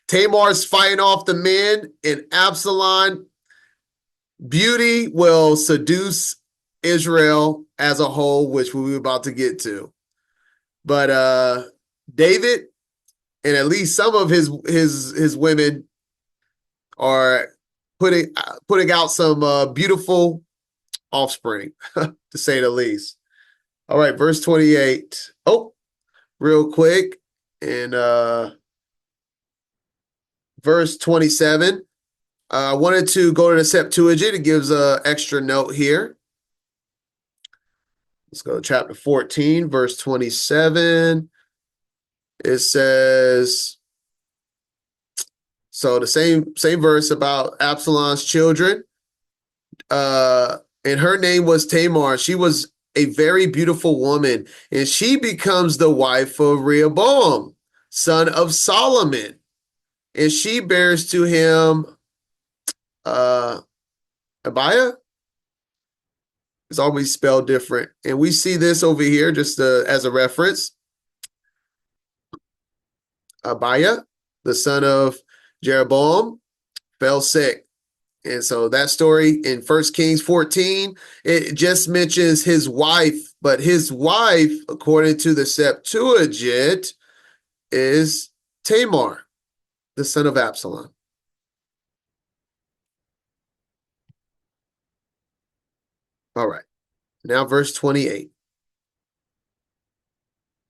Tamar's fighting off the men, and Absalom, beauty will seduce Israel as a whole, which we're about to get to. But David and at least some of his women are putting out some beautiful offspring, to say the least. All right, verse 28. Oh, real quick. And verse 27. I wanted to go to the Septuagint. It gives an extra note here. Let's go to chapter 14, verse 27. It says, so the same verse about Absalom's children. And her name was Tamar. She was a very beautiful woman, and she becomes the wife of Rehoboam, son of Solomon. And she bears to him Abiah. It's always spelled different. And we see this over here just as a reference. Abiah, the son of Jeroboam, fell sick. And so that story in 1 Kings 14, it just mentions his wife, but his wife, according to the Septuagint, is Tamar, the son of Absalom. All right. Now verse 28.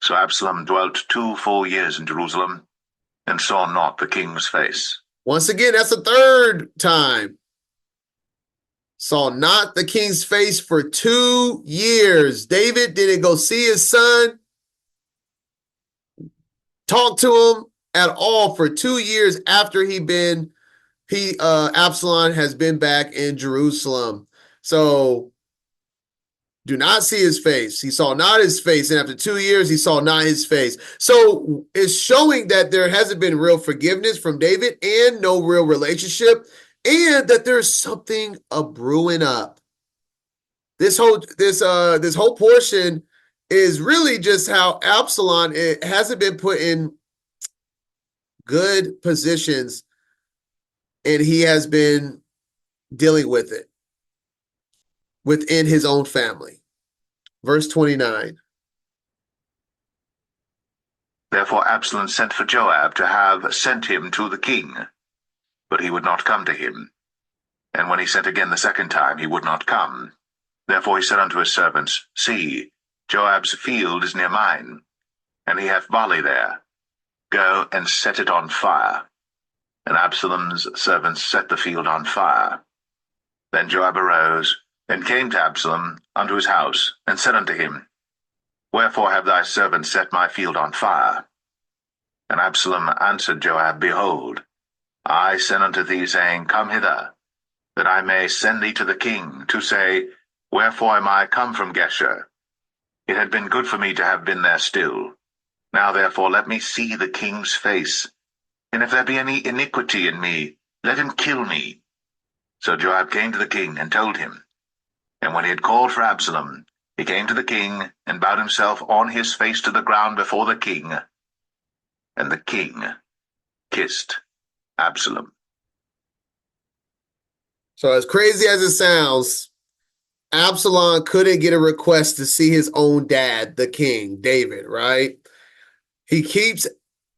So Absalom dwelt 2 full years in Jerusalem, and saw not the king's face. Once again, that's the third time. Saw not the king's face for 2 years. David didn't go see his son, talk to him at all for 2 years after Absalom has been back in Jerusalem. So do not see his face. He saw not his face. And after 2 years, he saw not his face. So it's showing that there hasn't been real forgiveness from David and no real relationship, and that there's something brewing up. This whole portion is really just how Absalom, it hasn't been put in good positions, and he has been dealing with it within his own family. Verse 29. Therefore Absalom sent for Joab to have sent him to the king, but he would not come to him. And when he sent again the second time, he would not come. Therefore he said unto his servants, See, Joab's field is near mine, and he hath barley there. Go and set it on fire. And Absalom's servants set the field on fire. Then Joab arose, and came to Absalom unto his house, and said unto him, Wherefore have thy servants set my field on fire? And Absalom answered Joab, Behold, I sent unto thee, saying, Come hither, that I may send thee to the king, to say, Wherefore am I come from Geshur? It had been good for me to have been there still. Now therefore let me see the king's face, and if there be any iniquity in me, let him kill me. So Joab came to the king, and told him. And when he had called for Absalom, he came to the king, and bowed himself on his face to the ground before the king. And the king kissed Absalom. So as crazy as it sounds, Absalom couldn't get a request to see his own dad, the king, David, right? He keeps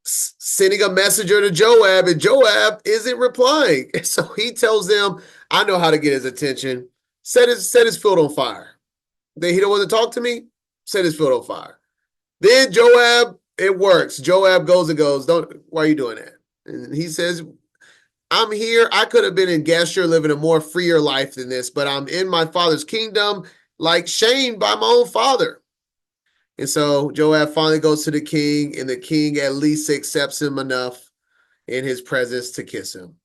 sending a messenger to Joab, and Joab isn't replying. So he tells them, I know how to get his attention. Set his field on fire. Then he don't want to talk to me? Set his field on fire. Then Joab, it works. Joab goes and goes, why are you doing that? And he says, I'm here. I could have been in Geshur living a more freer life than this, but I'm in my father's kingdom, like shamed by my own father. And so Joab finally goes to the king, and the king at least accepts him enough in his presence to kiss him.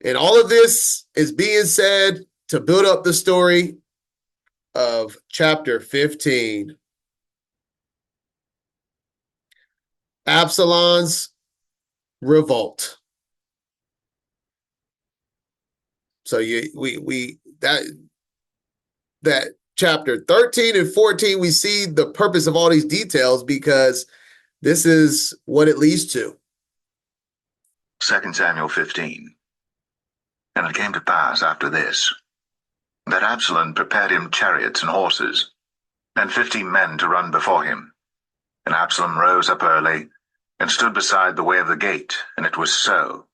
And all of this is being said to build up the story of chapter 15. Absalom's revolt. So that chapter 13 and 14, we see the purpose of all these details, because this is what it leads to. 2 Samuel 15. And it came to pass after this, that Absalom prepared him chariots and horses, and 50 men to run before him. And Absalom rose up early, and stood beside the way of the gate. And it was so,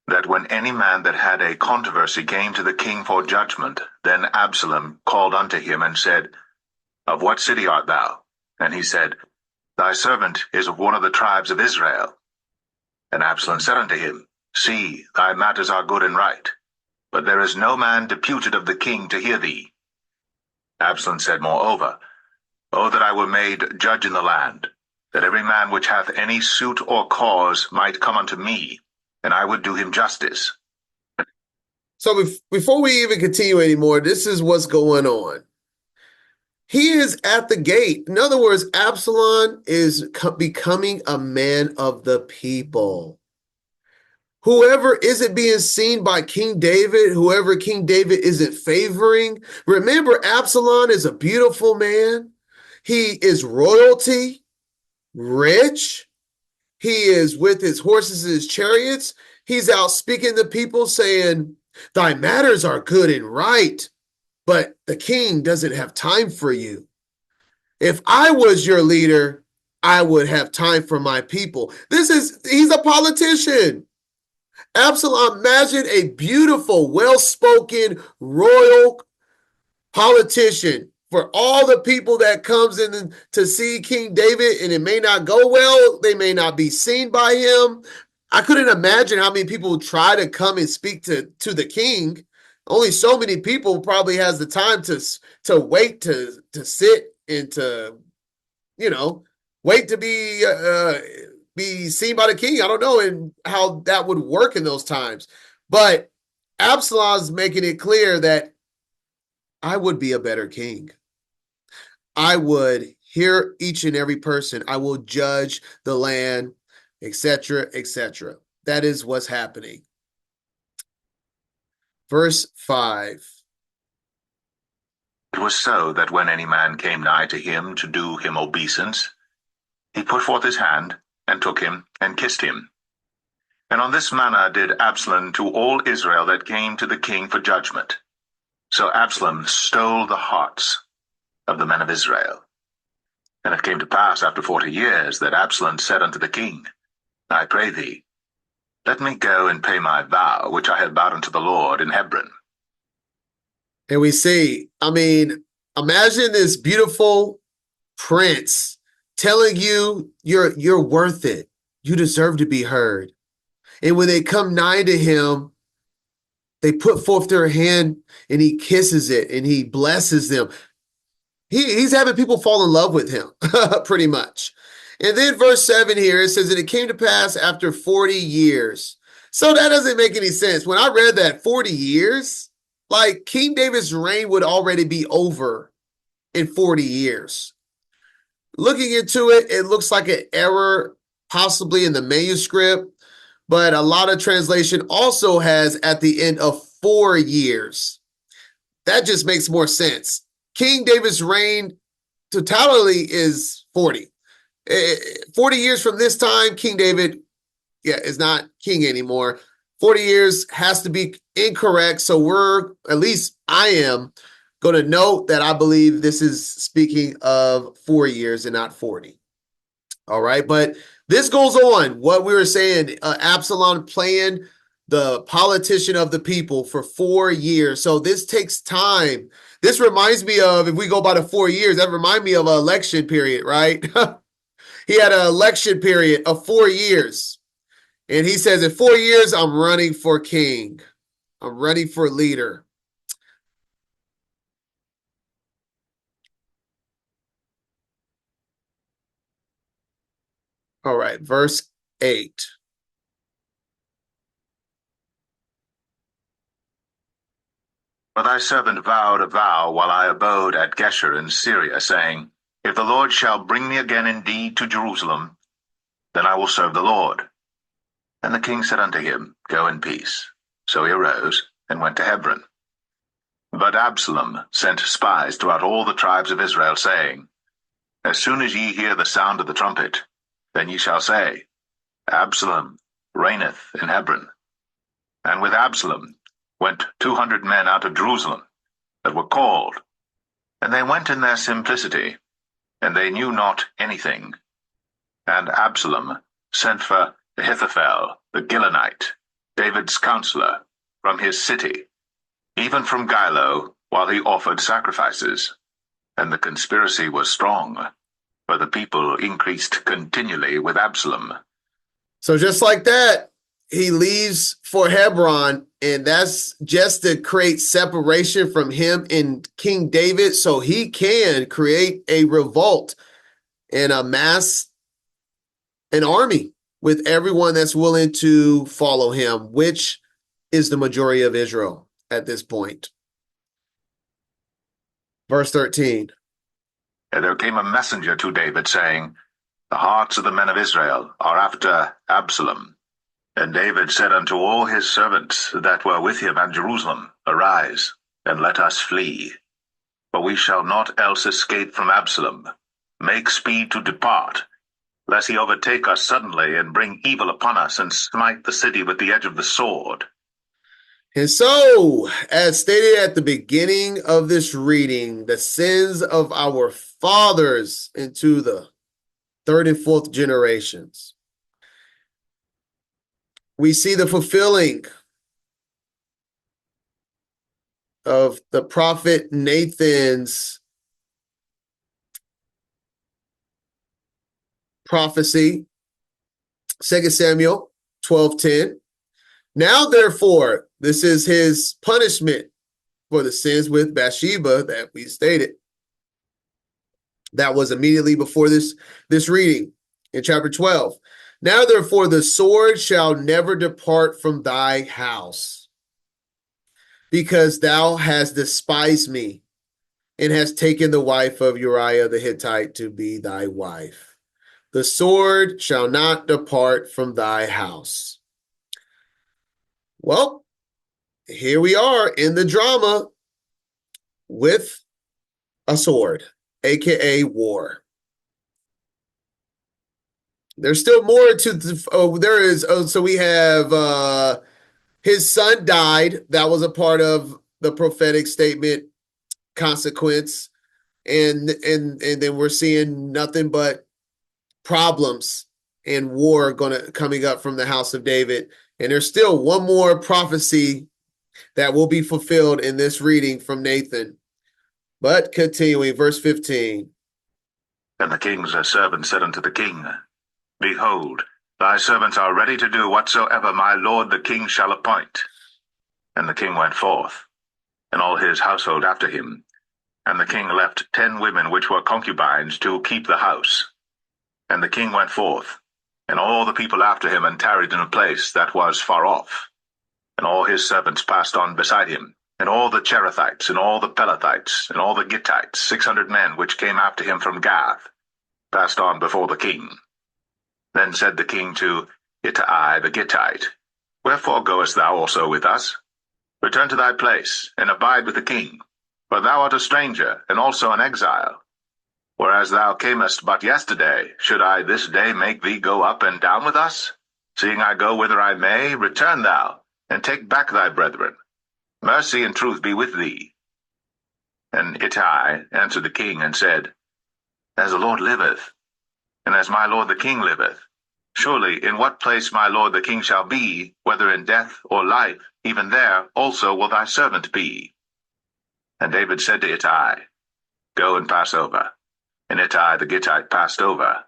that when any man that had a controversy came to the king for judgment, then Absalom called unto him, and said, Of what city art thou? And he said, Thy servant is of one of the tribes of Israel. And Absalom said unto him, See, thy matters are good and right, but there is no man deputed of the king to hear thee. Absalom said moreover, O that I were made judge in the land, that every man which hath any suit or cause might come unto me, and I would do him justice. So before we even continue anymore, this is what's going on. He is at the gate. In other words, Absalom is becoming a man of the people. Whoever isn't being seen by King David, whoever King David isn't favoring. Remember, Absalom is a beautiful man. He is royalty, rich. He is with his horses and his chariots. He's out speaking to people saying, Thy matters are good and right, but the king doesn't have time for you. If I was your leader, I would have time for my people. He's a politician. Absalom, imagine a beautiful, well-spoken, royal politician for all the people that comes in to see King David, and it may not go well. They may not be seen by him. I couldn't imagine how many people try to come and speak to the king. Only so many people probably has the time to wait to sit and to, wait to be seen by the king. I don't know and how that would work in those times. But Absalom's making it clear that I would be a better king. I would hear each and every person. I will judge the land, etc., etc. That is what's happening. Verse 5. It was so that when any man came nigh to him to do him obeisance, he put forth his hand, and took him, and kissed him. And on this manner did Absalom to all Israel that came to the king for judgment. So Absalom stole the hearts of the men of Israel. And it came to pass after 40 years that Absalom said unto the king, I pray thee, let me go and pay my vow, which I have vowed unto the Lord in Hebron. And we see, imagine this beautiful prince telling you you're worth it. You deserve to be heard. And when they come nigh to him, they put forth their hand and he kisses it and he blesses them. He's having people fall in love with him, pretty much. And then verse 7 here, it says that it came to pass after 40 years. So that doesn't make any sense. When I read that 40 years, like King David's reign would already be over in 40 years. Looking into it, it looks like an error possibly in the manuscript, but a lot of translation also has at the end of 4 years. That just makes more sense. King David's reign totality is 40. 40 years from this time, King David, is not king anymore. 40 years has to be incorrect. So at least I am going to note that I believe this is speaking of 4 years and not 40. All right. But this goes on. What we were saying, Absalom playing the politician of the people for 4 years. So this takes time. This reminds me of, if we go by the 4 years, that reminds me of an election period, right? He had an election period of 4 years. And he says, in 4 years, I'm running for king. I'm running for leader. All right, verse 8. For thy servant vowed a vow while I abode at Geshur in Syria, saying, If the Lord shall bring me again indeed to Jerusalem, then I will serve the Lord. And the king said unto him, Go in peace. So he arose and went to Hebron. But Absalom sent spies throughout all the tribes of Israel, saying, As soon as ye hear the sound of the trumpet, then ye shall say, Absalom reigneth in Hebron. And with Absalom went 200 men out of Jerusalem that were called, and they went in their simplicity, and they knew not anything. And Absalom sent for Ahithophel the Gilonite, David's counselor, from his city, even from Gilo, while he offered sacrifices. And the conspiracy was strong, for the people increased continually with Absalom. So just like that, he leaves for Hebron, and that's just to create separation from him and King David so he can create a revolt and amass an army with everyone that's willing to follow him, which is the majority of Israel at this point. Verse 13. And there came a messenger to David, saying, The hearts of the men of Israel are after Absalom. And David said unto all his servants that were with him at Jerusalem, Arise, and let us flee. For we shall not else escape from Absalom. Make speed to depart, lest he overtake us suddenly, and bring evil upon us, and smite the city with the edge of the sword. And so, as stated at the beginning of this reading, the sins of our fathers into the third and fourth generations. We see the fulfilling of the prophet Nathan's prophecy, 2 Samuel 12:10. Now, therefore, this is his punishment for the sins with Bathsheba that we stated. That was immediately before this reading in chapter 12. Now, therefore, the sword shall never depart from thy house, because thou hast despised me, and hast taken the wife of Uriah the Hittite to be thy wife. The sword shall not depart from thy house. Well, here we are in the drama with a sword, aka war. There's still more to there is so we have his son died. That was a part of the prophetic statement consequence. And then we're seeing nothing but problems and war coming up from the house of David. And there's still one more prophecy that will be fulfilled in this reading from Nathan. But continuing, verse 15. And the king's servant said unto the king, Behold, thy servants are ready to do whatsoever my lord the king shall appoint. And the king went forth, and all his household after him. And the king left 10 women which were concubines to keep the house. And the king went forth, and all the people after him, and tarried in a place that was far off. And all his servants passed on beside him, and all the Cherethites, and all the Pelethites, and all the Gittites, 600 men which came after him from Gath, passed on before the king. Then said the king to Ittai the Gittite, Wherefore goest thou also with us? Return to thy place, and abide with the king, for thou art a stranger, and also an exile. Whereas thou camest but yesterday, should I this day make thee go up and down with us? Seeing I go whither I may, return thou, and take back thy brethren. Mercy and truth be with thee. And Ittai answered the king, and said, As the Lord liveth, and as my lord the king liveth, surely in what place my lord the king shall be, whether in death or life, even there also will thy servant be. And David said to Ittai, Go and pass over. And Ittai the Gittite passed over,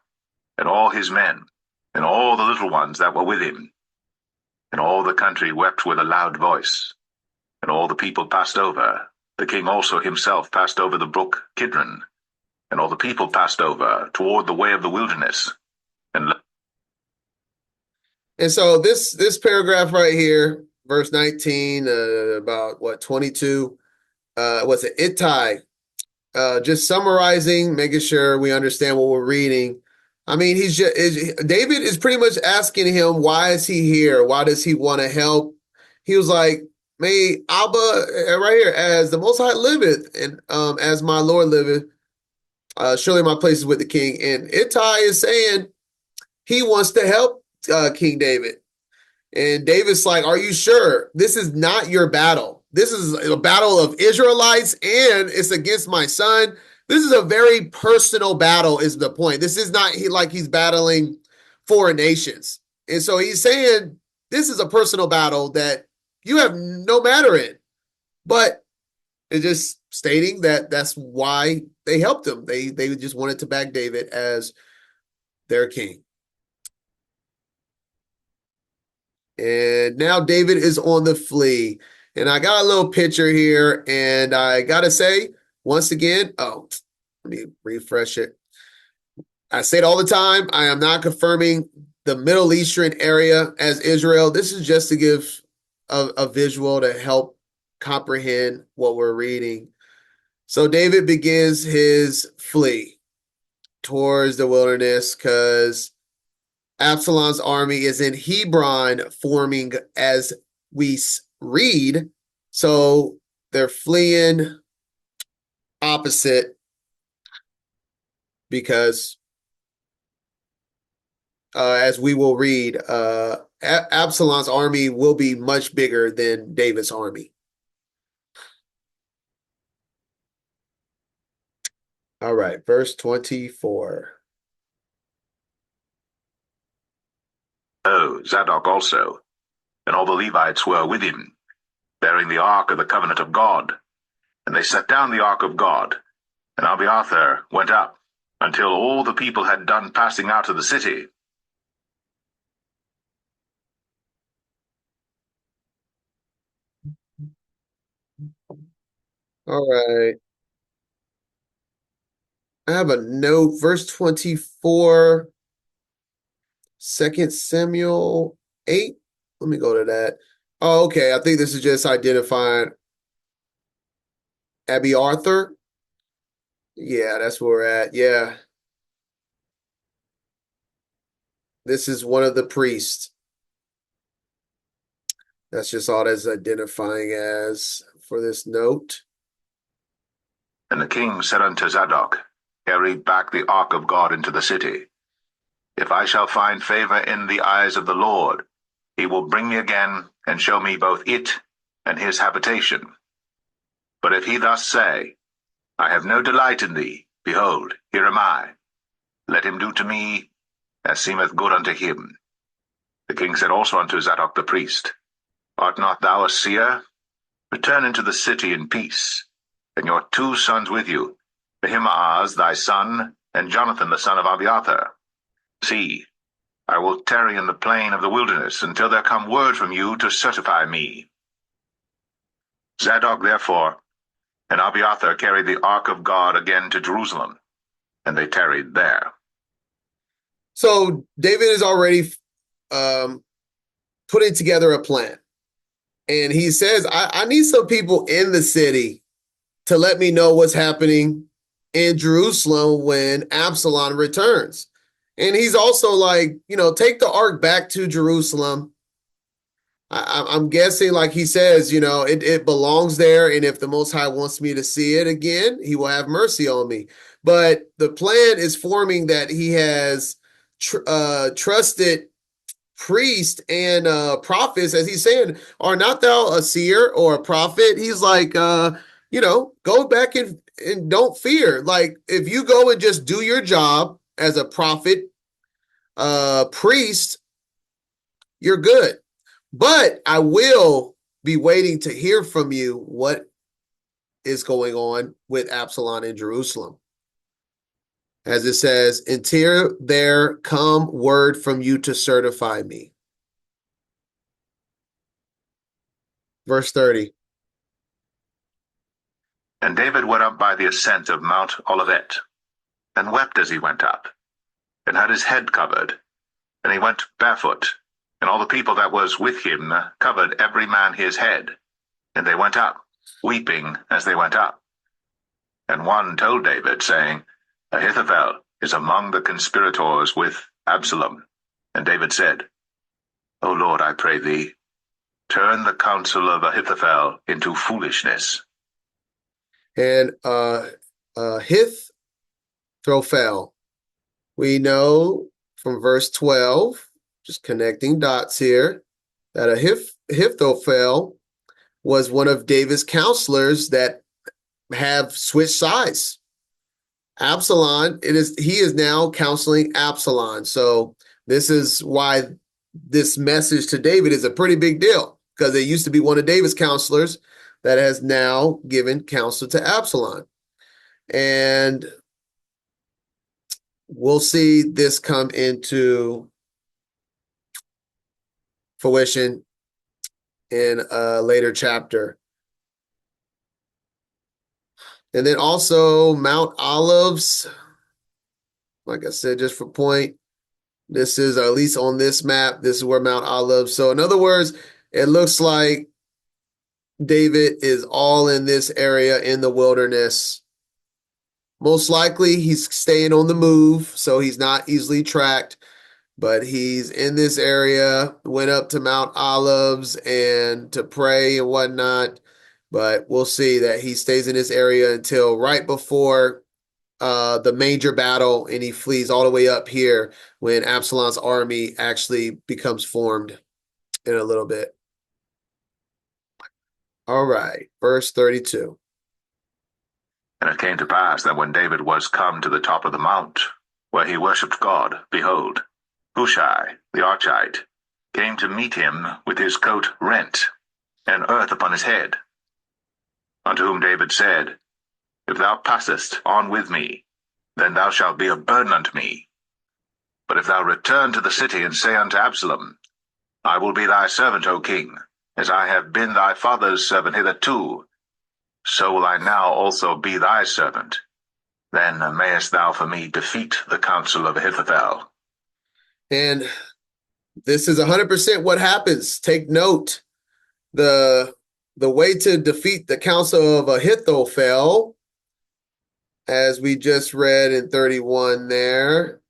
and all his men, and all the little ones that were with him. And all the country wept with a loud voice. And all the people passed over. The king also himself passed over the brook Kidron. And all the people passed over toward the way of the wilderness. And so this paragraph right here, verse 19, about 22, was it Ittai? Just summarizing, making sure we understand what we're reading. I mean, David is pretty much asking him, why is he here? Why does he want to help? He was like, may Abba, right here, as the Most High liveth, and as my Lord liveth, surely my place is with the king. And Ittai is saying he wants to help King David. And David's like, are you sure? This is not your battle. This is a battle of Israelites, and it's against my son. This is a very personal battle, is the point. This is not like he's battling foreign nations. And so he's saying this is a personal battle that you have no matter in. But it's just stating that that's why they helped him. They just wanted to back David as their king. And now David is on the flee. And I got a little picture here, and I got to say, once again, let me refresh it. I say it all the time. I am not confirming the Middle Eastern area as Israel. This is just to give a visual to help comprehend what we're reading. So David begins his flee towards the wilderness because Absalom's army is in Hebron forming as we read. So they're fleeing opposite because as we will read, Absalom's army will be much bigger than David's army. All right, verse 24. Zadok also, and all the Levites were with him, bearing the ark of the covenant of God. And they set down the ark of God, and Abiathar went up, until all the people had done passing out of the city. All right. I have a note, verse 24, 2 Samuel 8. Let me go to that. Oh, okay. I think this is just identifying Abiathar. Yeah, that's where we're at. Yeah. This is one of the priests. That's just all that's identifying as for this note. And the king said unto Zadok, Carry back the ark of God into the city. If I shall find favor in the eyes of the Lord, he will bring me again and show me both it and his habitation. But if he thus say, I have no delight in thee, behold, here am I. Let him do to me as seemeth good unto him. The king said also unto Zadok the priest, Art not thou a seer? Return into the city in peace, and your 2 sons with you, Ahimaaz thy son, and Jonathan the son of Abiathar. See, I will tarry in the plain of the wilderness until there come word from you to certify me. Zadok therefore and Abiathar carried the ark of God again to Jerusalem, and they tarried there. So David is already putting together a plan. And he says, I need some people in the city to let me know what's happening in Jerusalem when Absalom returns. And he's also like, take the ark back to Jerusalem. I'm guessing, like he says, it belongs there. And if the Most High wants me to see it again, he will have mercy on me. But the plan is forming that he has trusted priest and prophets, as he's saying, are not thou a seer or a prophet? He's like, go back and don't fear. Like, if you go and just do your job as a prophet, priest, you're good. But I will be waiting to hear from you what is going on with Absalom in Jerusalem. As it says, until there come word from you to certify me. Verse 30. And David went up by the ascent of Mount Olivet, and wept as he went up, and had his head covered, and he went barefoot, and all the people that was with him covered every man his head, and they went up, weeping as they went up. And one told David, saying, Ahithophel is among the conspirators with Absalom. And David said, O Lord, I pray thee, turn the counsel of Ahithophel into foolishness. And Ahithophel, we know from verse 12, just connecting dots here, that Ahithophel was one of David's counselors that have switched sides. Absalom, he is now counseling Absalom. So this is why this message to David is a pretty big deal, because it used to be one of David's counselors that has now given counsel to Absalom. And we'll see this come into fruition in a later chapter. And then also Mount Olives, like I said, just for point, this is, at least on this map, this is where Mount Olives. So in other words, it looks like David is all in this area in the wilderness. Most likely he's staying on the move, so he's not easily tracked, but he's in this area, went up to Mount Olives and to pray and whatnot. But we'll see that he stays in this area until right before the major battle, and he flees all the way up here when Absalom's army actually becomes formed in a little bit. All right, verse 32. And it came to pass that when David was come to the top of the mount, where he worshipped God, behold, Hushai the Archite came to meet him with his coat rent, and earth upon his head. Unto whom David said, If thou passest on with me, then thou shalt be a burden unto me. But if thou return to the city and say unto Absalom, I will be thy servant, O king, as I have been thy father's servant hitherto, so will I now also be thy servant. Then mayest thou for me defeat the counsel of Ahithophel. And this is 100% what happens. Take note. The way to defeat the counsel of Ahithophel, as we just read in 31 there,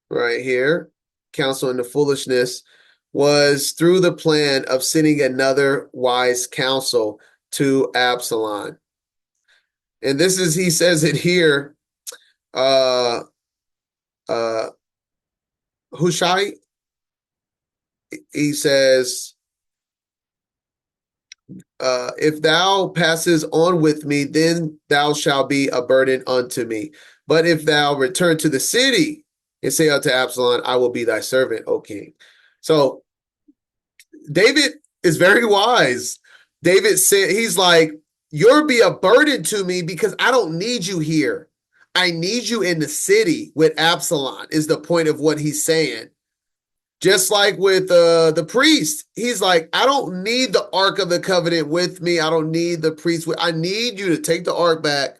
right here, counsel in the foolishness, was through the plan of sending another wise counsel to Absalom. And this is, he says it here, Hushai, he says, if thou passes on with me, then thou shalt be a burden unto me. But if thou return to the city and say unto Absalom, I will be thy servant, O king. So David is very wise. David said, he's like, you'll be a burden to me because I don't need you here. I need you in the city with Absalom, is the point of what he's saying. Just like with the priest, he's like, I don't need the Ark of the Covenant with me. I don't need the priest. I need you to take the Ark back.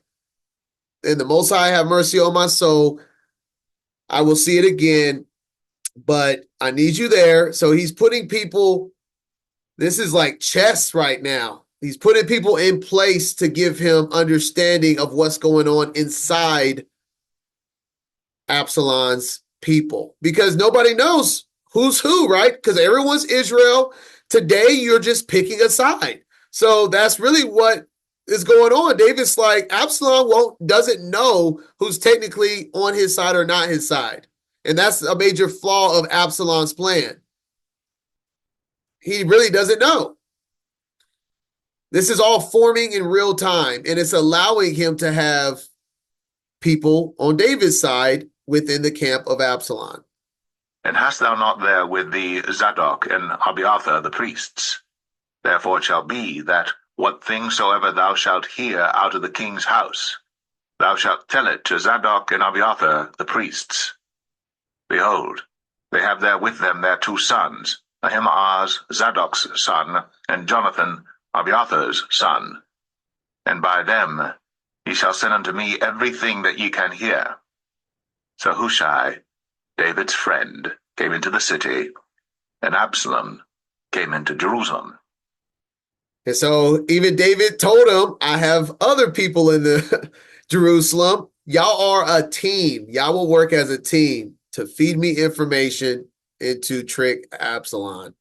And the Most High have mercy on my soul. I will see it again, but I need you there. So he's putting people, this is like chess right now. He's putting people in place to give him understanding of what's going on inside Absalom's people, because nobody knows who's who, right? Because everyone's Israel. Today, you're just picking a side. So that's really what is going on. David's like, Absalom doesn't know who's technically on his side or not his side. And that's a major flaw of Absalom's plan. He really doesn't know. This is all forming in real time, and it's allowing him to have people on David's side within the camp of Absalom. And hast thou not there with thee Zadok and Abiathar the priests? Therefore it shall be that what thing soever thou shalt hear out of the king's house, thou shalt tell it to Zadok and Abiathar the priests. Behold, they have there with them their two sons, Ahimaaz Zadok's son, and Jonathan Abiathar's son. And by them ye shall send unto me everything that ye can hear. So Hushai, David's friend, came into the city, and Absalom came into Jerusalem. And so even David told him, I have other people in the Jerusalem. Y'all are a team. Y'all will work as a team to feed me information and to trick Absalom.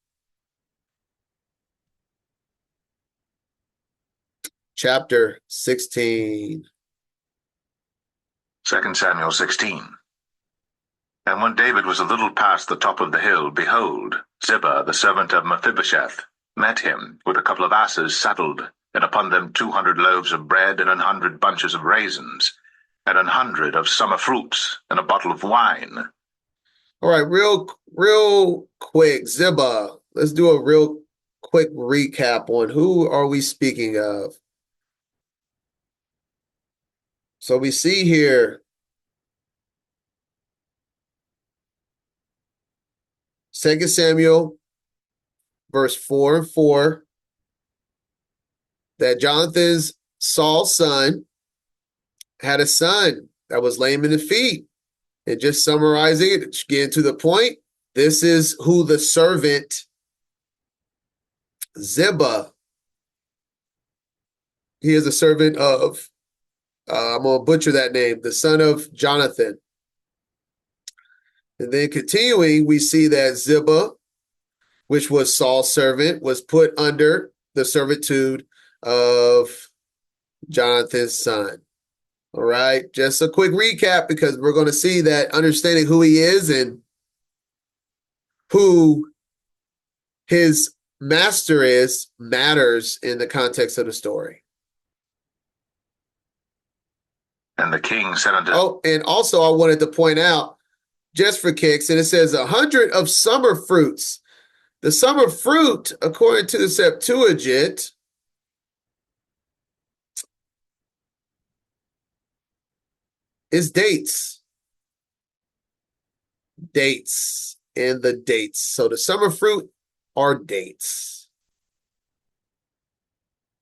Chapter 16. 2 Samuel 16. And when David was a little past the top of the hill, behold, Ziba, the servant of Mephibosheth, met him with a couple of asses saddled, and upon them 200 loaves of bread, and 100 bunches of raisins, and 100 of summer fruits, and a bottle of wine. All right, real quick, Ziba. Let's do a real quick recap on who are we speaking of. So we see here 2 Samuel, verse 4 and 4, that Jonathan's Saul's son had a son that was lame in the feet. And just summarizing it, getting to the point, this is who the servant Ziba, he is a servant of, I'm going to butcher that name, the son of Jonathan. And then continuing, we see that Ziba, which was Saul's servant, was put under the servitude of Jonathan's son. All right, just a quick recap, because we're going to see that understanding who he is and who his master is matters in the context of the story. And the king said unto... Oh, and also I wanted to point out, just for kicks, and it says 100 of summer fruits. The summer fruit, according to the Septuagint, is dates. Dates and the dates. So the summer fruit are dates.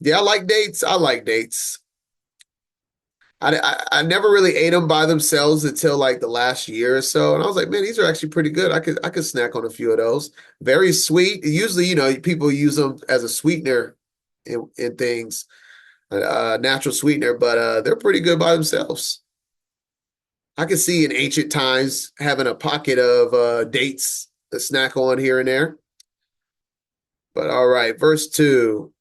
Yeah, I like dates. I like dates. I never really ate them by themselves until like the last year or so. And I was like, man, these are actually pretty good. I could snack on a few of those. Very sweet. Usually, you know, people use them as a sweetener in things, natural sweetener, but they're pretty good by themselves. I can see in ancient times having a pocket of dates to snack on here and there. But all right, verse 2.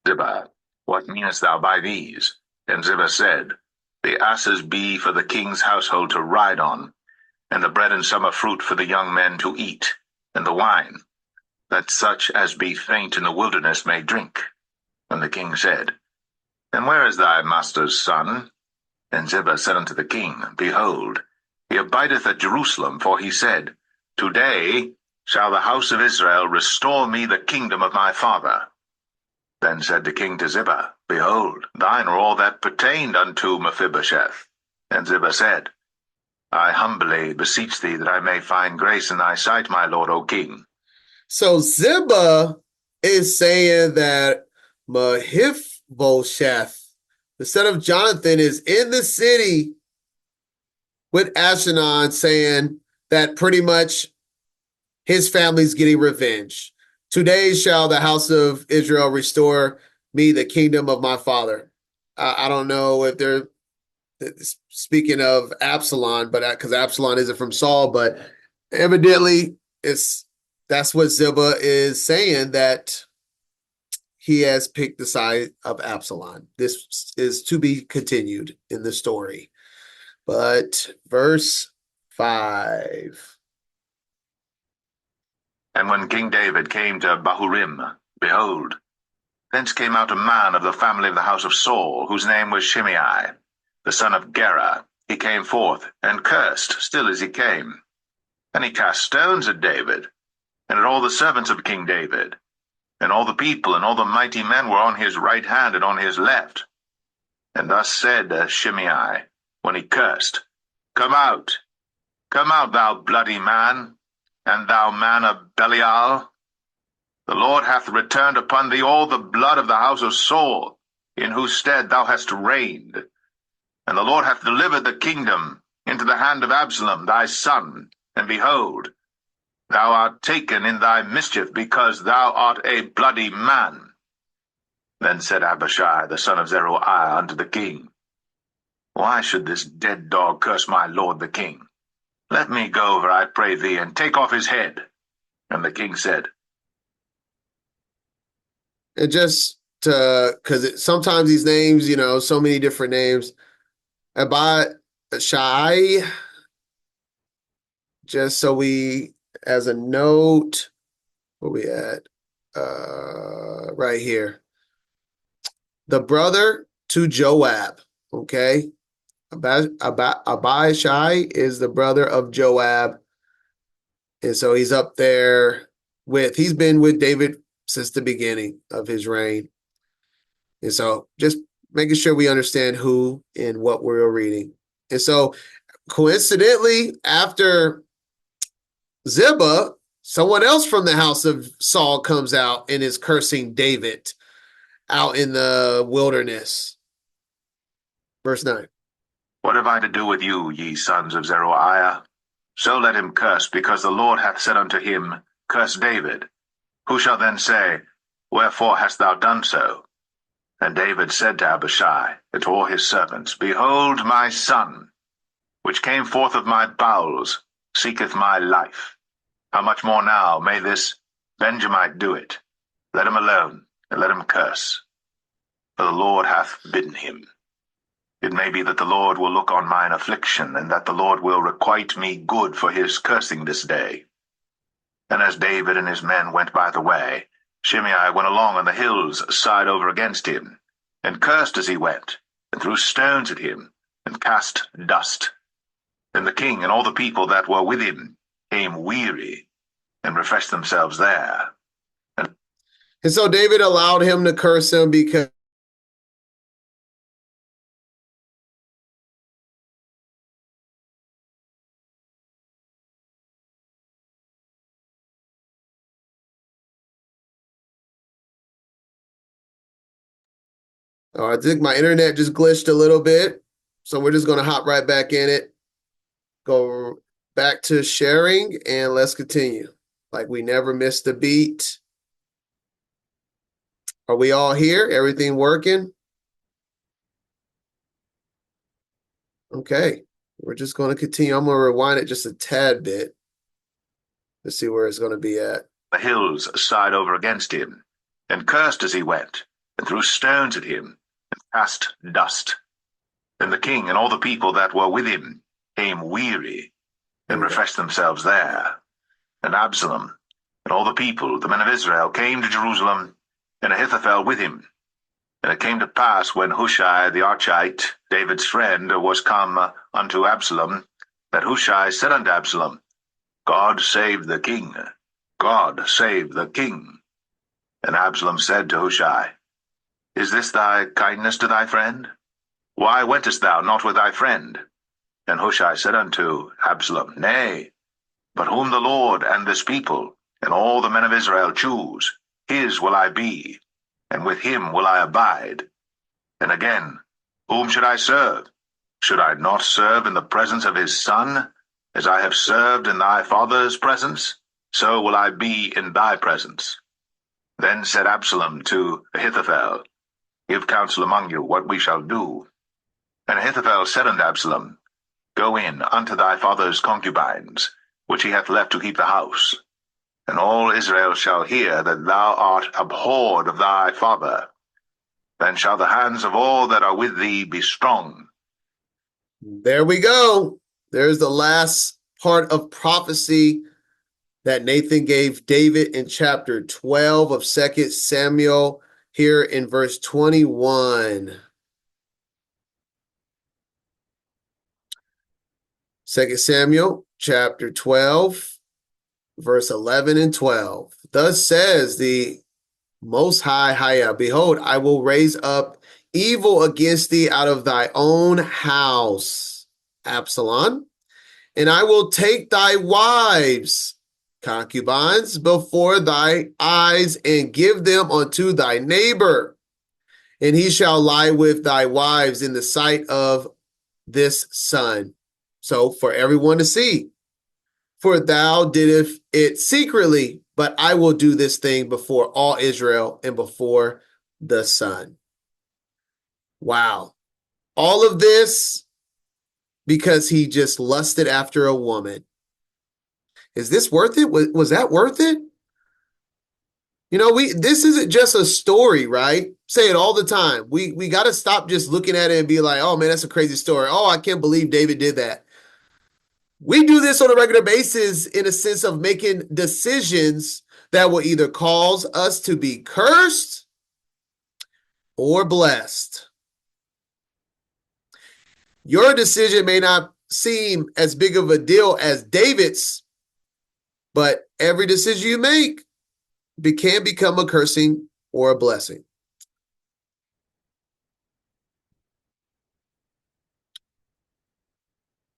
Ziba, what meanest thou by these? And Ziba said, The asses be for the king's household to ride on, and the bread and summer fruit for the young men to eat, and the wine, that such as be faint in the wilderness may drink. And the king said, And where is thy master's son? And Ziba said unto the king, Behold, he abideth at Jerusalem, for he said, Today shall the house of Israel restore me the kingdom of my father. Then said the king to Ziba, Behold, thine are all that pertained unto Mephibosheth. And Ziba said, I humbly beseech thee that I may find grace in thy sight, my lord, O king. So Ziba is saying that Mephibosheth, the son of Jonathan, is in the city with Ashanon, saying that pretty much his family's getting revenge. Today shall the house of Israel restore me the kingdom of my father. I don't know if they're speaking of Absalom, but because Absalom isn't from Saul, but evidently that's what Ziba is saying, that he has picked the side of Absalom. This is to be continued in the story. But verse 5. And when King David came to Bahurim, behold, thence came out a man of the family of the house of Saul, whose name was Shimei, the son of Gera. He came forth, and cursed still as he came. And he cast stones at David, and at all the servants of King David. And all the people and all the mighty men were on his right hand and on his left. And thus said Shimei, when he cursed, Come out, thou bloody man, and thou man of Belial. The Lord hath returned upon thee all the blood of the house of Saul, in whose stead thou hast reigned. And the Lord hath delivered the kingdom into the hand of Absalom thy son, and behold, thou art taken in thy mischief, because thou art a bloody man. Then said Abishai the son of Zeruiah unto the king, Why should this dead dog curse my lord the king? Let me go over, I pray thee, and take off his head. And the king said, And just because sometimes these names, so many different names. Abishai, just so we, as a note, where we at? Right here. The brother to Joab, okay? Abishai is the brother of Joab. And so he's up there he's been with David since the beginning of his reign. And so just making sure we understand who and what we're reading. And so coincidentally, after Ziba, someone else from the house of Saul comes out and is cursing David out in the wilderness. Verse 9. What have I to do with you, ye sons of Zeruiah? So let him curse, because the Lord hath said unto him, Curse David. Who shall then say, Wherefore hast thou done so? And David said to Abishai and to all his servants, Behold, my son, which came forth of my bowels, seeketh my life. How much more now may this Benjamite do it? Let him alone, and let him curse. For the Lord hath bidden him. It may be that the Lord will look on mine affliction, and that the Lord will requite me good for his cursing this day. And as David and his men went by the way, Shimei went along on the hill's side over against him, and cursed as he went, and threw stones at him, and cast dust. Then the king and all the people that were with him came weary, and refreshed themselves there. And so David allowed him to curse him because I think my internet just glitched a little bit. So we're just going to hop right back in it. Go back to sharing and let's continue. Like we never missed a beat. Are we all here? Everything working? Okay. We're just going to continue. I'm going to rewind it just a tad bit. Let's see where it's going to be at. The hills side over against him, and cursed as he went, and threw stones at him, and cast dust. Then the king and all the people that were with him came weary, and refreshed themselves there. And Absalom and all the people, the men of Israel, came to Jerusalem, and Ahithophel with him. And it came to pass, when Hushai the Archite, David's friend, was come unto Absalom, that Hushai said unto Absalom, God save the king. God save the king. And Absalom said to Hushai, Is this thy kindness to thy friend? Why wentest thou not with thy friend? And Hushai said unto Absalom, Nay, but whom the Lord and this people and all the men of Israel choose, his will I be, and with him will I abide. And again, whom should I serve? Should I not serve in the presence of his son, as I have served in thy father's presence? So will I be in thy presence. Then said Absalom to Ahithophel, Give counsel among you what we shall do. And Ahithophel said unto Absalom, Go in unto thy father's concubines, which he hath left to keep the house. And all Israel shall hear that thou art abhorred of thy father. Then shall the hands of all that are with thee be strong. There we go. There's the last part of prophecy that Nathan gave David in chapter 12 of 2 Samuel, here in verse 21. 2 Samuel chapter 12, verse 11 and 12. Thus says the Most High, Behold, I will raise up evil against thee out of thy own house, Absalom, and I will take thy wives, concubines, before thy eyes, and give them unto thy neighbor, and he shall lie with thy wives in the sight of this sun. So for everyone to see. For thou didst it secretly, but I will do this thing before all Israel and before the sun. Wow. All of this because he just lusted after a woman. Is this worth it? Was that worth it? You know, this isn't just a story, right? Say it all the time. We got to stop just looking at it and be like, oh man, that's a crazy story. Oh, I can't believe David did that. We do this on a regular basis in a sense of making decisions that will either cause us to be cursed or blessed. Your decision may not seem as big of a deal as David's, but every decision you make can become a cursing or a blessing.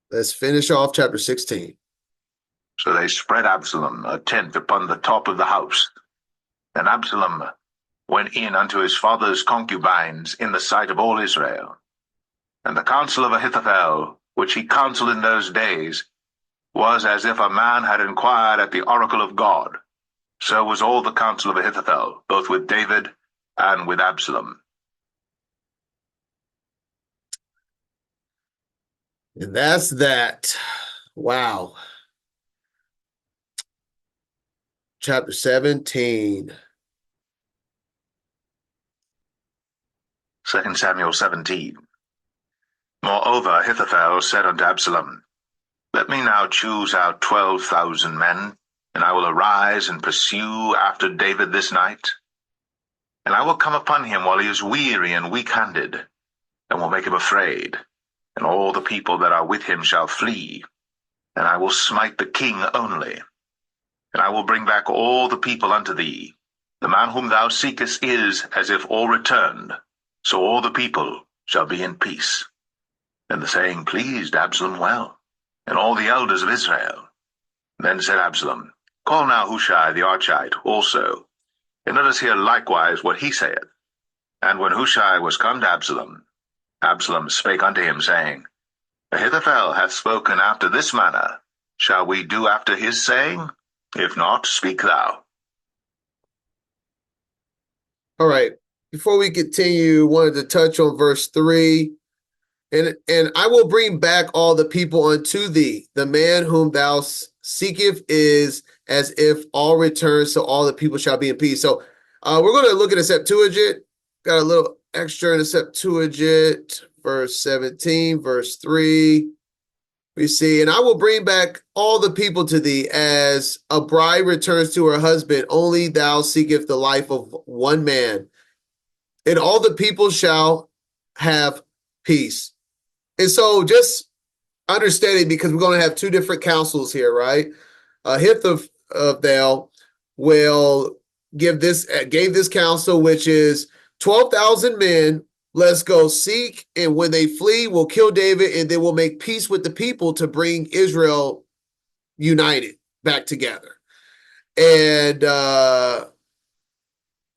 Let's finish off chapter 16. So they spread Absalom a tent upon the top of the house. And Absalom went in unto his father's concubines in the sight of all Israel. And the counsel of Ahithophel, which he counseled in those days, was as if a man had inquired at the oracle of God. So was all the counsel of Ahithophel, both with David and with Absalom. And that's that. Wow. Chapter 17. 2 Samuel 17. Moreover, Ahithophel said unto Absalom, Let me now choose out 12,000 men, and I will arise and pursue after David this night. And I will come upon him while he is weary and weak-handed, and will make him afraid, and all the people that are with him shall flee, and I will smite the king only. And I will bring back all the people unto thee. The man whom thou seekest is as if all returned, so all the people shall be in peace. And the saying pleased Absalom well, and all the elders of Israel. Then said Absalom, Call now Hushai the Archite also, and let us hear likewise what he saith. And when Hushai was come to Absalom, Absalom spake unto him, saying, Ahithophel hath spoken after this manner. Shall we do after his saying? If not, speak thou. All right. Before we continue, wanted to touch on verse 3. And I will bring back all the people unto thee. The man whom thou seekest is as if all returns, so all the people shall be in peace. So we're going to look at the Septuagint. Got a little extra in the Septuagint, verse 17, verse 3. We see, and I will bring back all the people to thee as a bride returns to her husband. Only thou seekest the life of one man, and all the people shall have peace. And so just understanding, because we're going to have two different councils here, right? Ahithophel will gave this counsel, which is 12,000 men. Let's go seek, and when they flee, we'll kill David, and then we'll make peace with the people to bring Israel united back together. And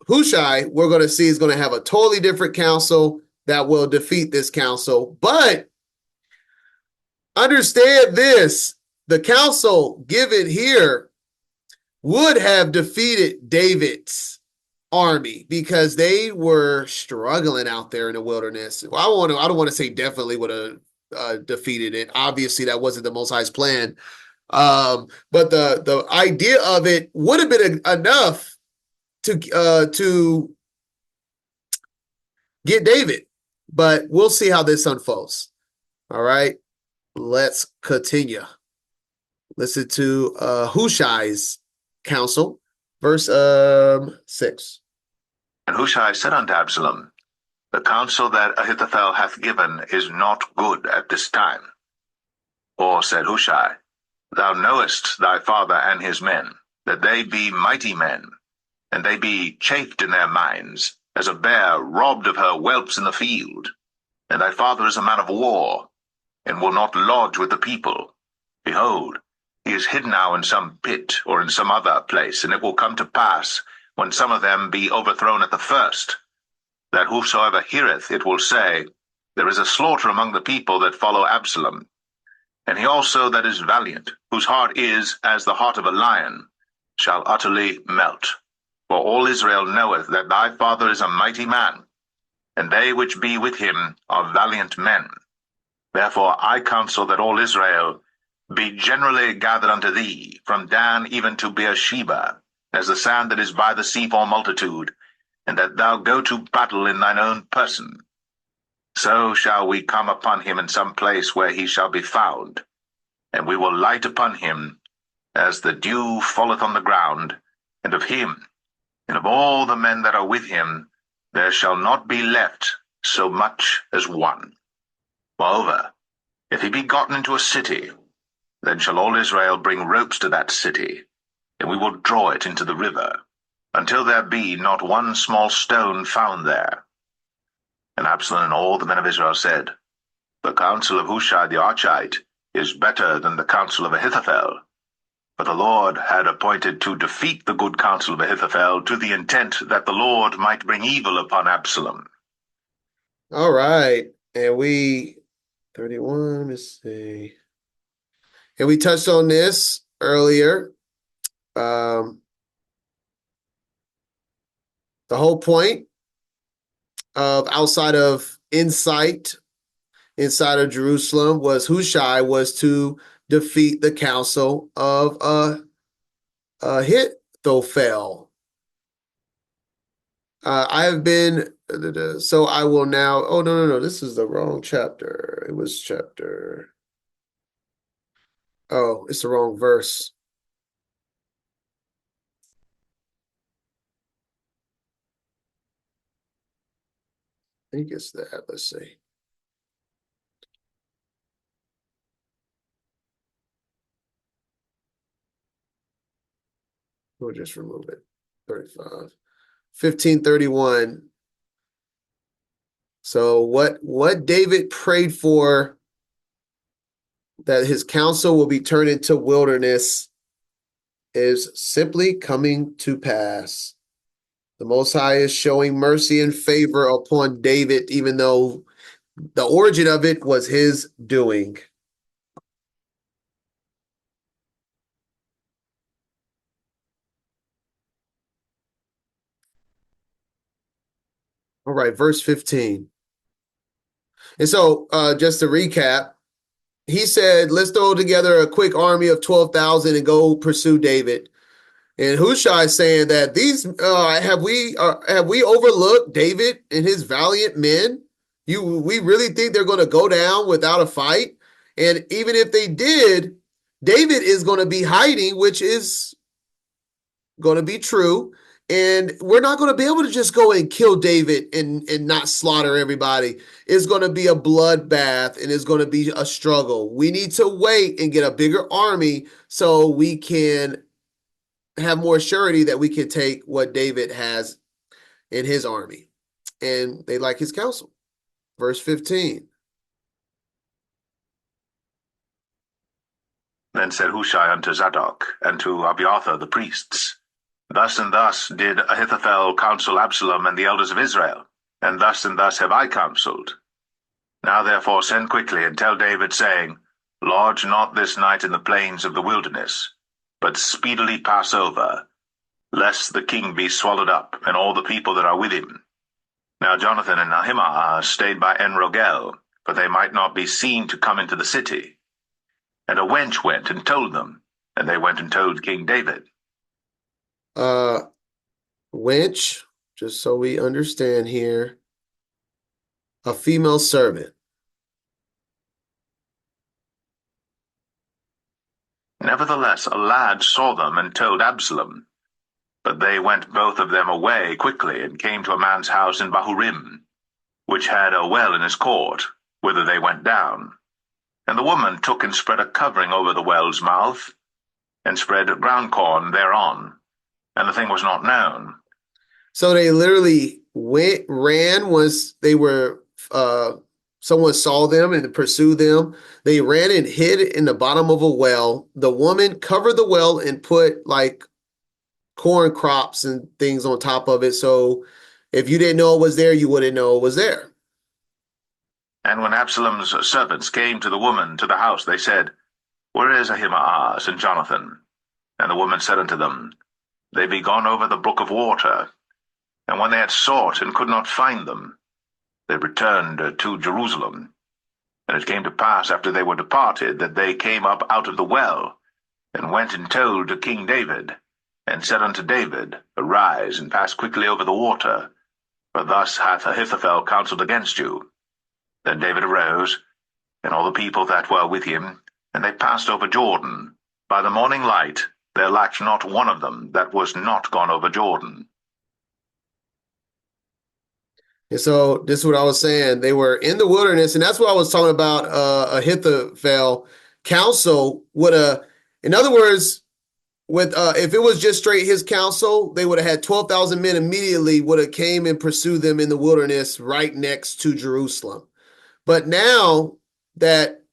Hushai, we're going to see, is going to have a totally different council that will defeat this council. But understand this, the council given here would have defeated David's army because they were struggling out there in the wilderness. Well, I don't want to say definitely would have defeated it. Obviously, that wasn't the Most High's plan. But the idea of it would have been enough to get David. But we'll see how this unfolds. All right, let's continue. Listen to Hushai's counsel, verse 6. And Hushai said unto Absalom, The counsel that Ahithophel hath given is not good at this time. Or said Hushai, Thou knowest thy father and his men, that they be mighty men, and they be chafed in their minds, as a bear robbed of her whelps in the field. And thy father is a man of war, and will not lodge with the people. Behold, he is hid now in some pit, or in some other place, and it will come to pass, when some of them be overthrown at the first, that whosoever heareth it will say, There is a slaughter among the people that follow Absalom. And he also that is valiant, whose heart is as the heart of a lion, shall utterly melt. For all Israel knoweth that thy father is a mighty man, and they which be with him are valiant men. Therefore I counsel that all Israel be generally gathered unto thee, from Dan even to Beersheba, as the sand that is by the sea for multitude, and that thou go to battle in thine own person. So shall we come upon him in some place where he shall be found, and we will light upon him as the dew falleth on the ground, and of him, and of all the men that are with him, there shall not be left so much as one. Moreover, if he be gotten into a city, then shall all Israel bring ropes to that city, and we will draw it into the river, until there be not one small stone found there. And Absalom and all the men of Israel said, The counsel of Hushai the Archite is better than the counsel of Ahithophel. For the Lord had appointed to defeat the good counsel of Ahithophel, to the intent that the Lord might bring evil upon Absalom. All right. And we 31, let me see. And we touched on this earlier. The whole point of outside of insight inside of Jerusalem was Hushai was to defeat the council of Ahithophel. I have been, so I will now, oh, no, this is the wrong chapter. It was chapter, oh, it's the wrong verse. I think it's that, let's see. We'll just remove it. 35. 1531. So what David prayed for, that his counsel will be turned into wilderness, is simply coming to pass. The Most High is showing mercy and favor upon David, even though the origin of it was his doing. All right, verse 15. And so just to recap, he said, let's throw together a quick army of 12,000 and go pursue David. And Hushai is saying that these have we overlooked David and his valiant men? We really think they're going to go down without a fight? And even if they did, David is going to be hiding, which is going to be true. And we're not going to be able to just go and kill David and not slaughter everybody. It's going to be a bloodbath and it's going to be a struggle. We need to wait and get a bigger army so we can have more surety that we can take what David has in his army. And they like his counsel. Verse 15. Then said Hushai unto Zadok and to Abiathar the priests, Thus and thus did Ahithophel counsel Absalom and the elders of Israel, and thus have I counseled. Now therefore send quickly and tell David, saying, Lodge not this night in the plains of the wilderness, but speedily pass over, lest the king be swallowed up, and all the people that are with him. Now Jonathan and Ahimaaz stayed by En-Rogel, for they might not be seen to come into the city. And a wench went and told them, and they went and told King David. Wench, just so we understand here, a female servant. Nevertheless, a lad saw them and told Absalom. But they went both of them away quickly, and came to a man's house in Bahurim, which had a well in his court, whither they went down. And the woman took and spread a covering over the well's mouth, and spread ground corn thereon, and the thing was not known. So they literally ran once they were, someone saw them and pursued them. They ran and hid in the bottom of a well. The woman covered the well and put like corn crops and things on top of it. So if you didn't know it was there, you wouldn't know it was there. And when Absalom's servants came to the woman to the house, they said, Where is Ahimaaz and Jonathan? And the woman said unto them, They be gone over the brook of water. And when they had sought and could not find them, they returned to Jerusalem. And it came to pass after they were departed, that they came up out of the well, and went and told to King David, and said unto David, Arise, and pass quickly over the water, for thus hath Ahithophel counseled against you. Then David arose, and all the people that were with him, and they passed over Jordan. By the morning light there lacked not one of them that was not gone over Jordan. And so this is what I was saying. They were in the wilderness, and that's what I was talking about. Ahithophel counsel would have, in other words, with if it was just straight his counsel, they would have had 12,000 men immediately would have came and pursued them in the wilderness right next to Jerusalem. But now that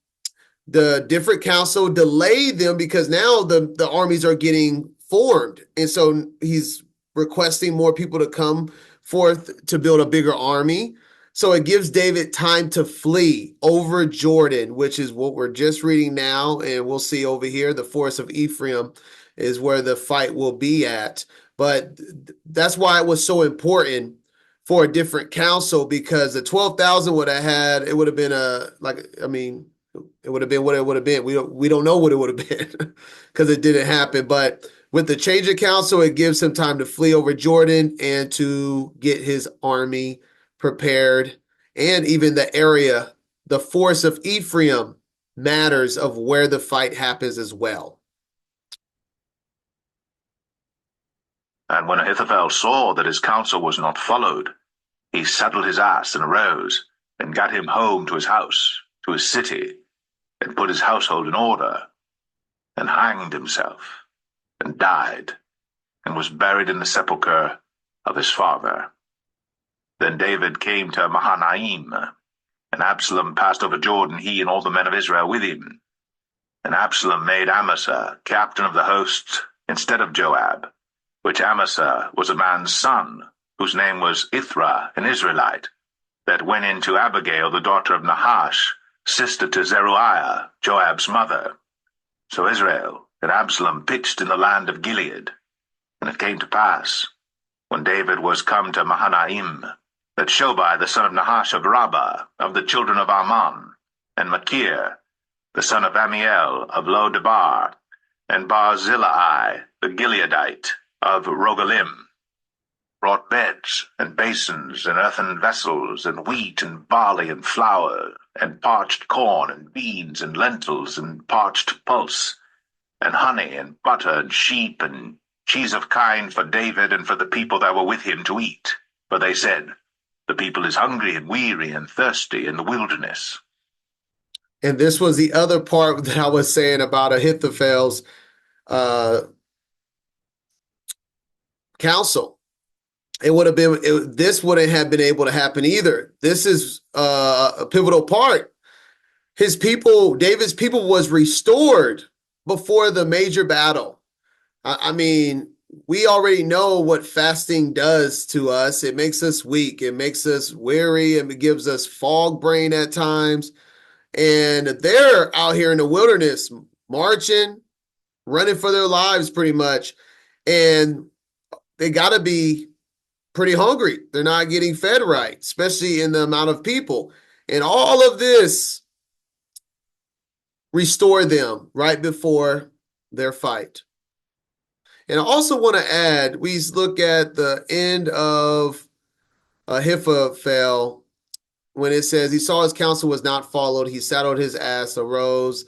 the different counsel delayed them, because now the armies are getting formed, and so he's requesting more people to come forth to build a bigger army. So it gives David time to flee over Jordan, which is what we're just reading now, and we'll see over here the forest of Ephraim is where the fight will be at. But that's why it was so important for a different council, because the 12,000 would have had, it would have been it would have been what it would have been. We don't know what it would have been because it didn't happen. But with the change of council, it gives him time to flee over Jordan and to get his army prepared. And even the area, the forest of Ephraim matters of where the fight happens as well. And when Ahithophel saw that his counsel was not followed, he saddled his ass and arose, and gat him home to his house, to his city, and put his household in order, and hanged himself, and died, and was buried in the sepulchre of his father. Then David came to Mahanaim, and Absalom passed over Jordan, he and all the men of Israel with him. And Absalom made Amasa captain of the host instead of Joab, which Amasa was a man's son, whose name was Ithra, an Israelite, that went in to Abigail, the daughter of Nahash, sister to Zeruiah, Joab's mother. So Israel and Absalom pitched in the land of Gilead. And it came to pass, when David was come to Mahanaim, that Shobai the son of Nahash of Rabbah, of the children of Ammon, and Machir the son of Amiel of Lo-debar, and Barzillai the Gileadite of Rogelim, brought beds and basins and earthen vessels and wheat and barley and flour and parched corn and beans and lentils and parched pulse and honey and butter and sheep and cheese of kine for David and for the people that were with him to eat. For they said, the people is hungry and weary and thirsty in the wilderness. And this was the other part that I was saying about Ahithophel's counsel. This wouldn't have been able to happen either. This is a pivotal part. David's people was restored before the major battle. I mean, we already know what fasting does to us. It makes us weak. It makes us weary, and it gives us fog brain at times. And they're out here in the wilderness marching, running for their lives pretty much. And they got to be pretty hungry. They're not getting fed right, especially in the amount of people. And all of this restored them right before their fight. And I also want to add, we look at the end of Ahithophel when it says he saw his counsel was not followed. He saddled his ass, arose,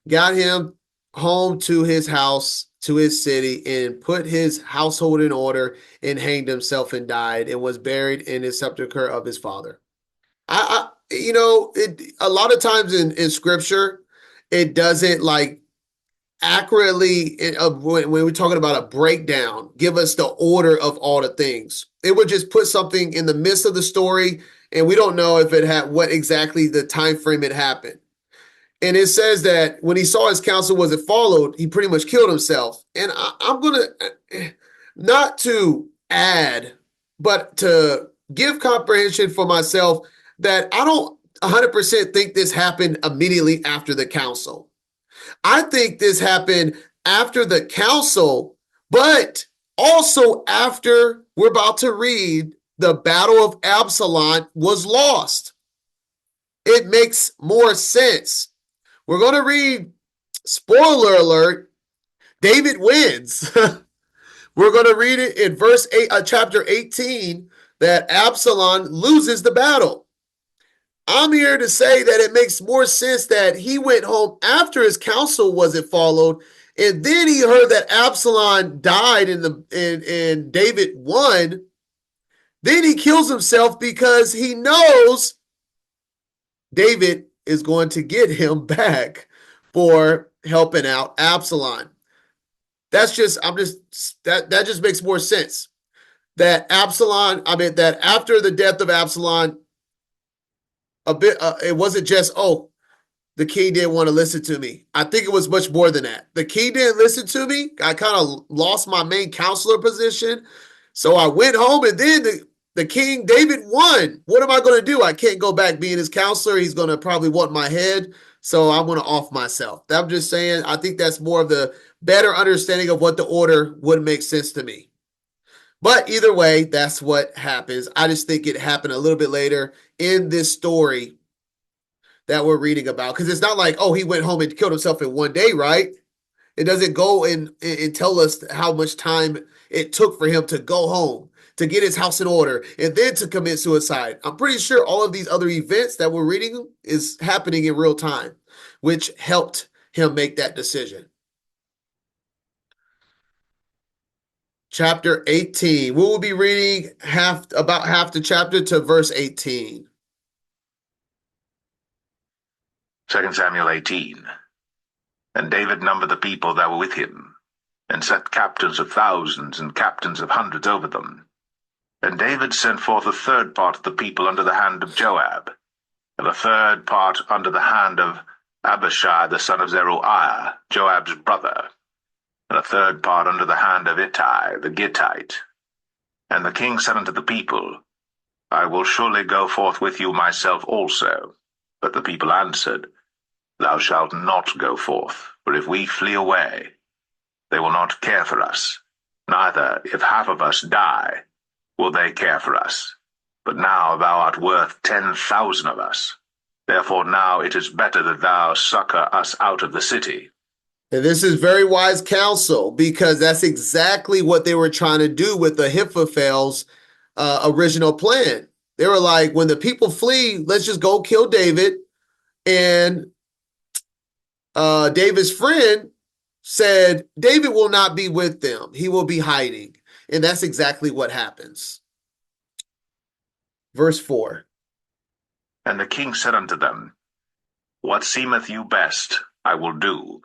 got him home to his house, to his city, and put his household in order, and hanged himself and died, and was buried in his sepulcher of his father. A lot of times in scripture, it doesn't like accurately, when we're talking about a breakdown, give us the order of all the things. It would just put something in the midst of the story, and we don't know if it had what exactly the time frame it happened. And it says that when he saw his counsel wasn't followed, he pretty much killed himself. And I'm going to, not to add, but to give comprehension for myself that I don't 100% think this happened immediately after the council. I think this happened after the council, but also after we're about to read the Battle of Absalom was lost. It makes more sense. We're going to read, spoiler alert, David wins. We're going to read it in verse 8, chapter 18, that Absalom loses the battle. I'm here to say that it makes more sense that he went home after his counsel wasn't followed, and then he heard that Absalom died and David won. Then he kills himself because he knows David is going to get him back for helping out Absalom. That just makes more sense. That after the death of Absalom, it wasn't just, the king didn't want to listen to me. I think it was much more than that. The king didn't listen to me. I kind of lost my main counselor position. So I went home, and then the king, David, won. What am I going to do? I can't go back being his counselor. He's going to probably want my head. So I'm going to off myself. I'm just saying, I think that's more of the better understanding of what the order would make sense to me. But either way, that's what happens. I just think it happened a little bit later in this story that we're reading about. Because it's not like, he went home and killed himself in one day, right? It doesn't go and tell us how much time it took for him to go home, to get his house in order, and then to commit suicide. I'm pretty sure all of these other events that we're reading is happening in real time, which helped him make that decision. Chapter 18. We will be reading about half the chapter to verse 18. 2 Samuel 18. And David numbered the people that were with him, and set captains of thousands and captains of hundreds over them. And David sent forth a third part of the people under the hand of Joab, and a third part under the hand of Abishai the son of Zeruiah, Joab's brother, and a third part under the hand of Ittai the Gittite. And the king said unto the people, I will surely go forth with you myself also. But the people answered, Thou shalt not go forth, for if we flee away, they will not care for us, neither if half of us die, will they care for us. But now thou art worth 10,000 of us. Therefore now it is better that thou succor us out of the city. And this is very wise counsel, because that's exactly what they were trying to do with Ahithophel's original plan. They were like, when the people flee, let's just go kill David. And David's friend said, David will not be with them. He will be hiding. And that's exactly what happens. Verse 4. And the king said unto them, What seemeth you best, I will do.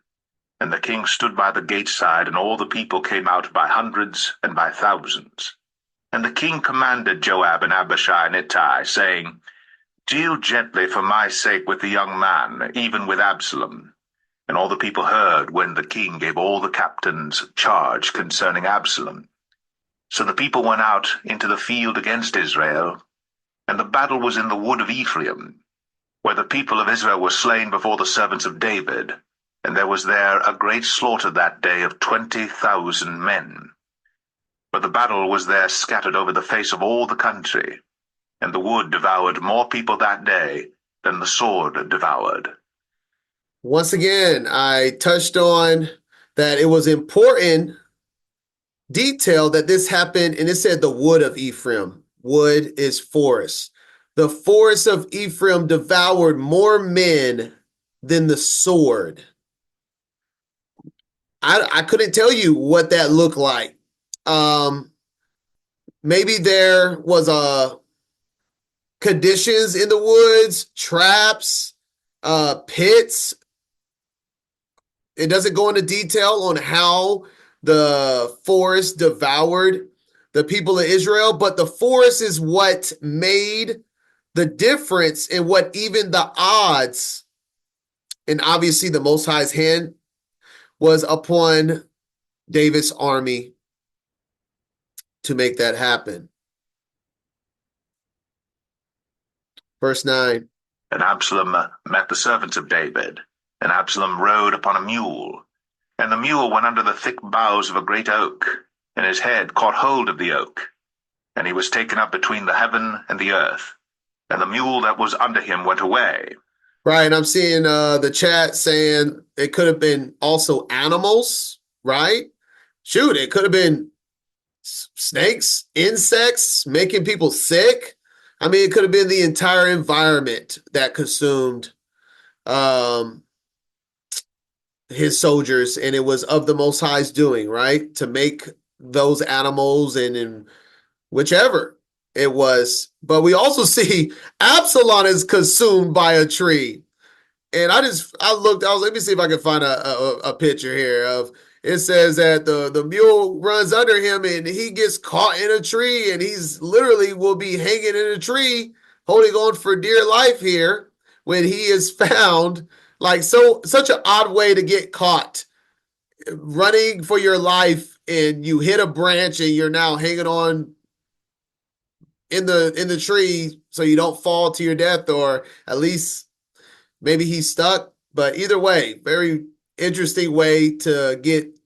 And the king stood by the gate side, and all the people came out by hundreds and by thousands. And the king commanded Joab and Abishai and Ittai, saying, Deal gently for my sake with the young man, even with Absalom. And all the people heard when the king gave all the captains charge concerning Absalom. So the people went out into the field against Israel, and the battle was in the wood of Ephraim, where the people of Israel were slain before the servants of David, and there was there a great slaughter that day of 20,000 men. For the battle was there scattered over the face of all the country, and the wood devoured more people that day than the sword devoured. Once again, I touched on that it was important detail that this happened, and it said the wood of Ephraim. Wood is forest. The forest of Ephraim devoured more men than the sword. I couldn't tell you what that looked like. Maybe there was conditions in the woods, traps, pits. It doesn't go into detail on how the forest devoured the people of Israel, but the forest is what made the difference in what even the odds, and obviously the Most High's hand was upon David's army to make that happen. Verse 9. And Absalom met the servants of David, and Absalom rode upon a mule. And the mule went under the thick boughs of a great oak, and his head caught hold of the oak. And he was taken up between the heaven and the earth, and the mule that was under him went away. Right, I'm seeing the chat saying it could have been also animals, right? Shoot, it could have been snakes, insects, making people sick. I mean, it could have been the entire environment that consumed his soldiers, and it was of the Most High's doing, right? To make those animals and whichever it was. But we also see Absalom is consumed by a tree. And I looked, let me see if I can find a picture here of, it says that the mule runs under him and he gets caught in a tree, and he's literally will be hanging in a tree, holding on for dear life here when he is found. Like, such an odd way to get caught, running for your life, and you hit a branch and you're now hanging on in the tree so you don't fall to your death, or at least maybe he's stuck. But either way, very interesting way to get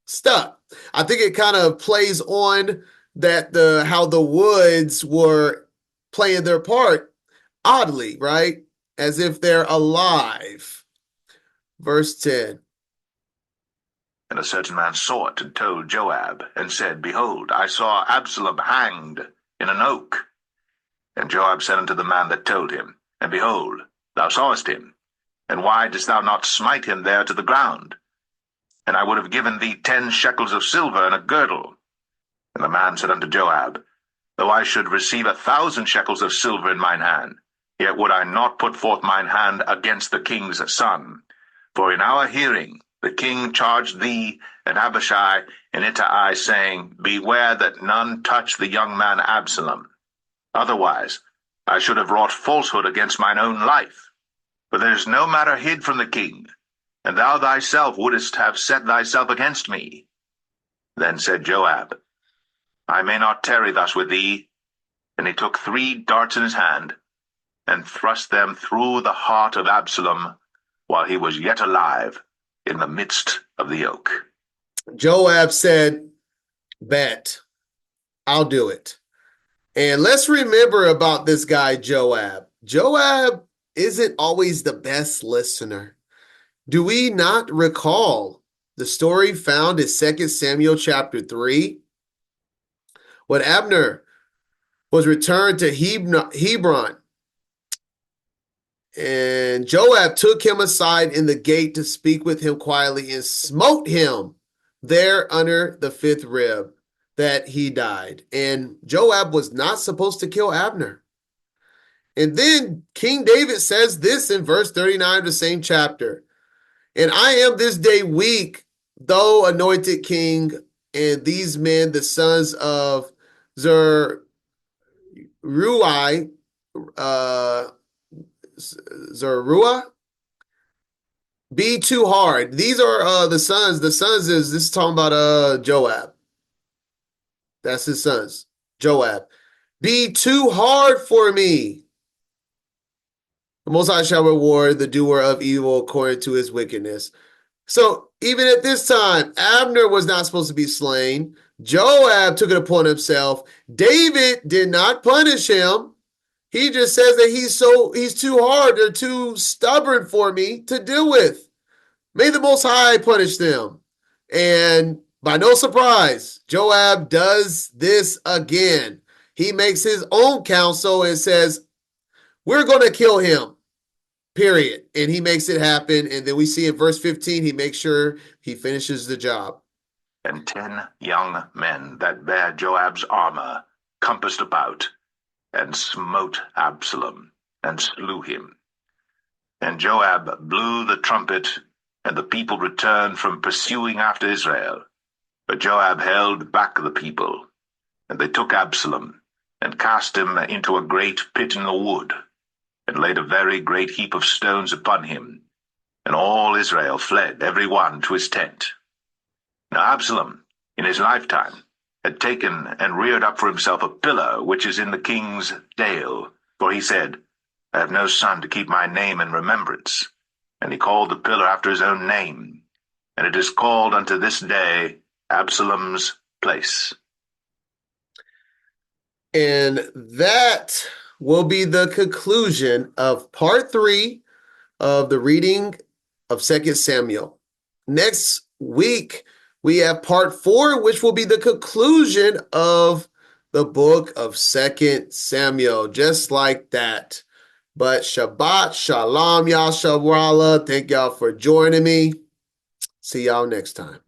stuck. I think it kind of plays on that how the woods were playing their part oddly, right? As if they're alive. Verse 10. And a certain man saw it and told Joab, and said, Behold, I saw Absalom hanged in an oak. And Joab said unto the man that told him, And behold, thou sawest him, and why didst thou not smite him there to the ground? And I would have given thee 10 shekels of silver and a girdle. And the man said unto Joab, Though I should receive 1,000 shekels of silver in mine hand, yet would I not put forth mine hand against the king's son. For in our hearing the king charged thee and Abishai and Ittai, saying, Beware that none touch the young man Absalom. Otherwise I should have wrought falsehood against mine own life. For there is no matter hid from the king, and thou thyself wouldest have set thyself against me. Then said Joab, I may not tarry thus with thee. And he took 3 darts in his hand, and thrust them through the heart of Absalom, while he was yet alive in the midst of the oak. Joab said, Bet, I'll do it. And let's remember about this guy, Joab. Joab isn't always the best listener. Do we not recall the story found in 2 Samuel chapter 3? When Abner was returned to Hebron, and Joab took him aside in the gate to speak with him quietly and smote him there under the fifth rib, that he died. And Joab was not supposed to kill Abner. And then King David says this in verse 39 of the same chapter. And I am this day weak, though anointed king, and these men, the sons of Zeruiah, be too hard. These are the sons. The sons is this is talking about Joab. That's his sons. Joab. Be too hard for me. The Most High shall reward the doer of evil according to his wickedness. So even at this time, Abner was not supposed to be slain. Joab took it upon himself. David did not punish him. He just says that he's too hard. They're too stubborn for me to deal with. May the Most High punish them. And by no surprise, Joab does this again. He makes his own counsel and says, we're going to kill him, period. And he makes it happen. And then we see in verse 15, he makes sure he finishes the job. And 10 young men that bare Joab's armor compassed about, and smote Absalom, and slew him. And Joab blew the trumpet, and the people returned from pursuing after Israel. But Joab held back the people, and they took Absalom, and cast him into a great pit in the wood, and laid a very great heap of stones upon him. And all Israel fled, every one to his tent. Now Absalom, in his lifetime, had taken and reared up for himself a pillar which is in the king's dale, for he said, I have no son to keep my name in remembrance. And he called the pillar after his own name, and it is called unto this day Absalom's place. And that will be the conclusion of part 3 of the reading of 2 Samuel. Next week, we have part 4, which will be the conclusion of the book of 2 Samuel, just like that. But Shabbat Shalom, Yasharallah. Thank y'all for joining me. See y'all next time.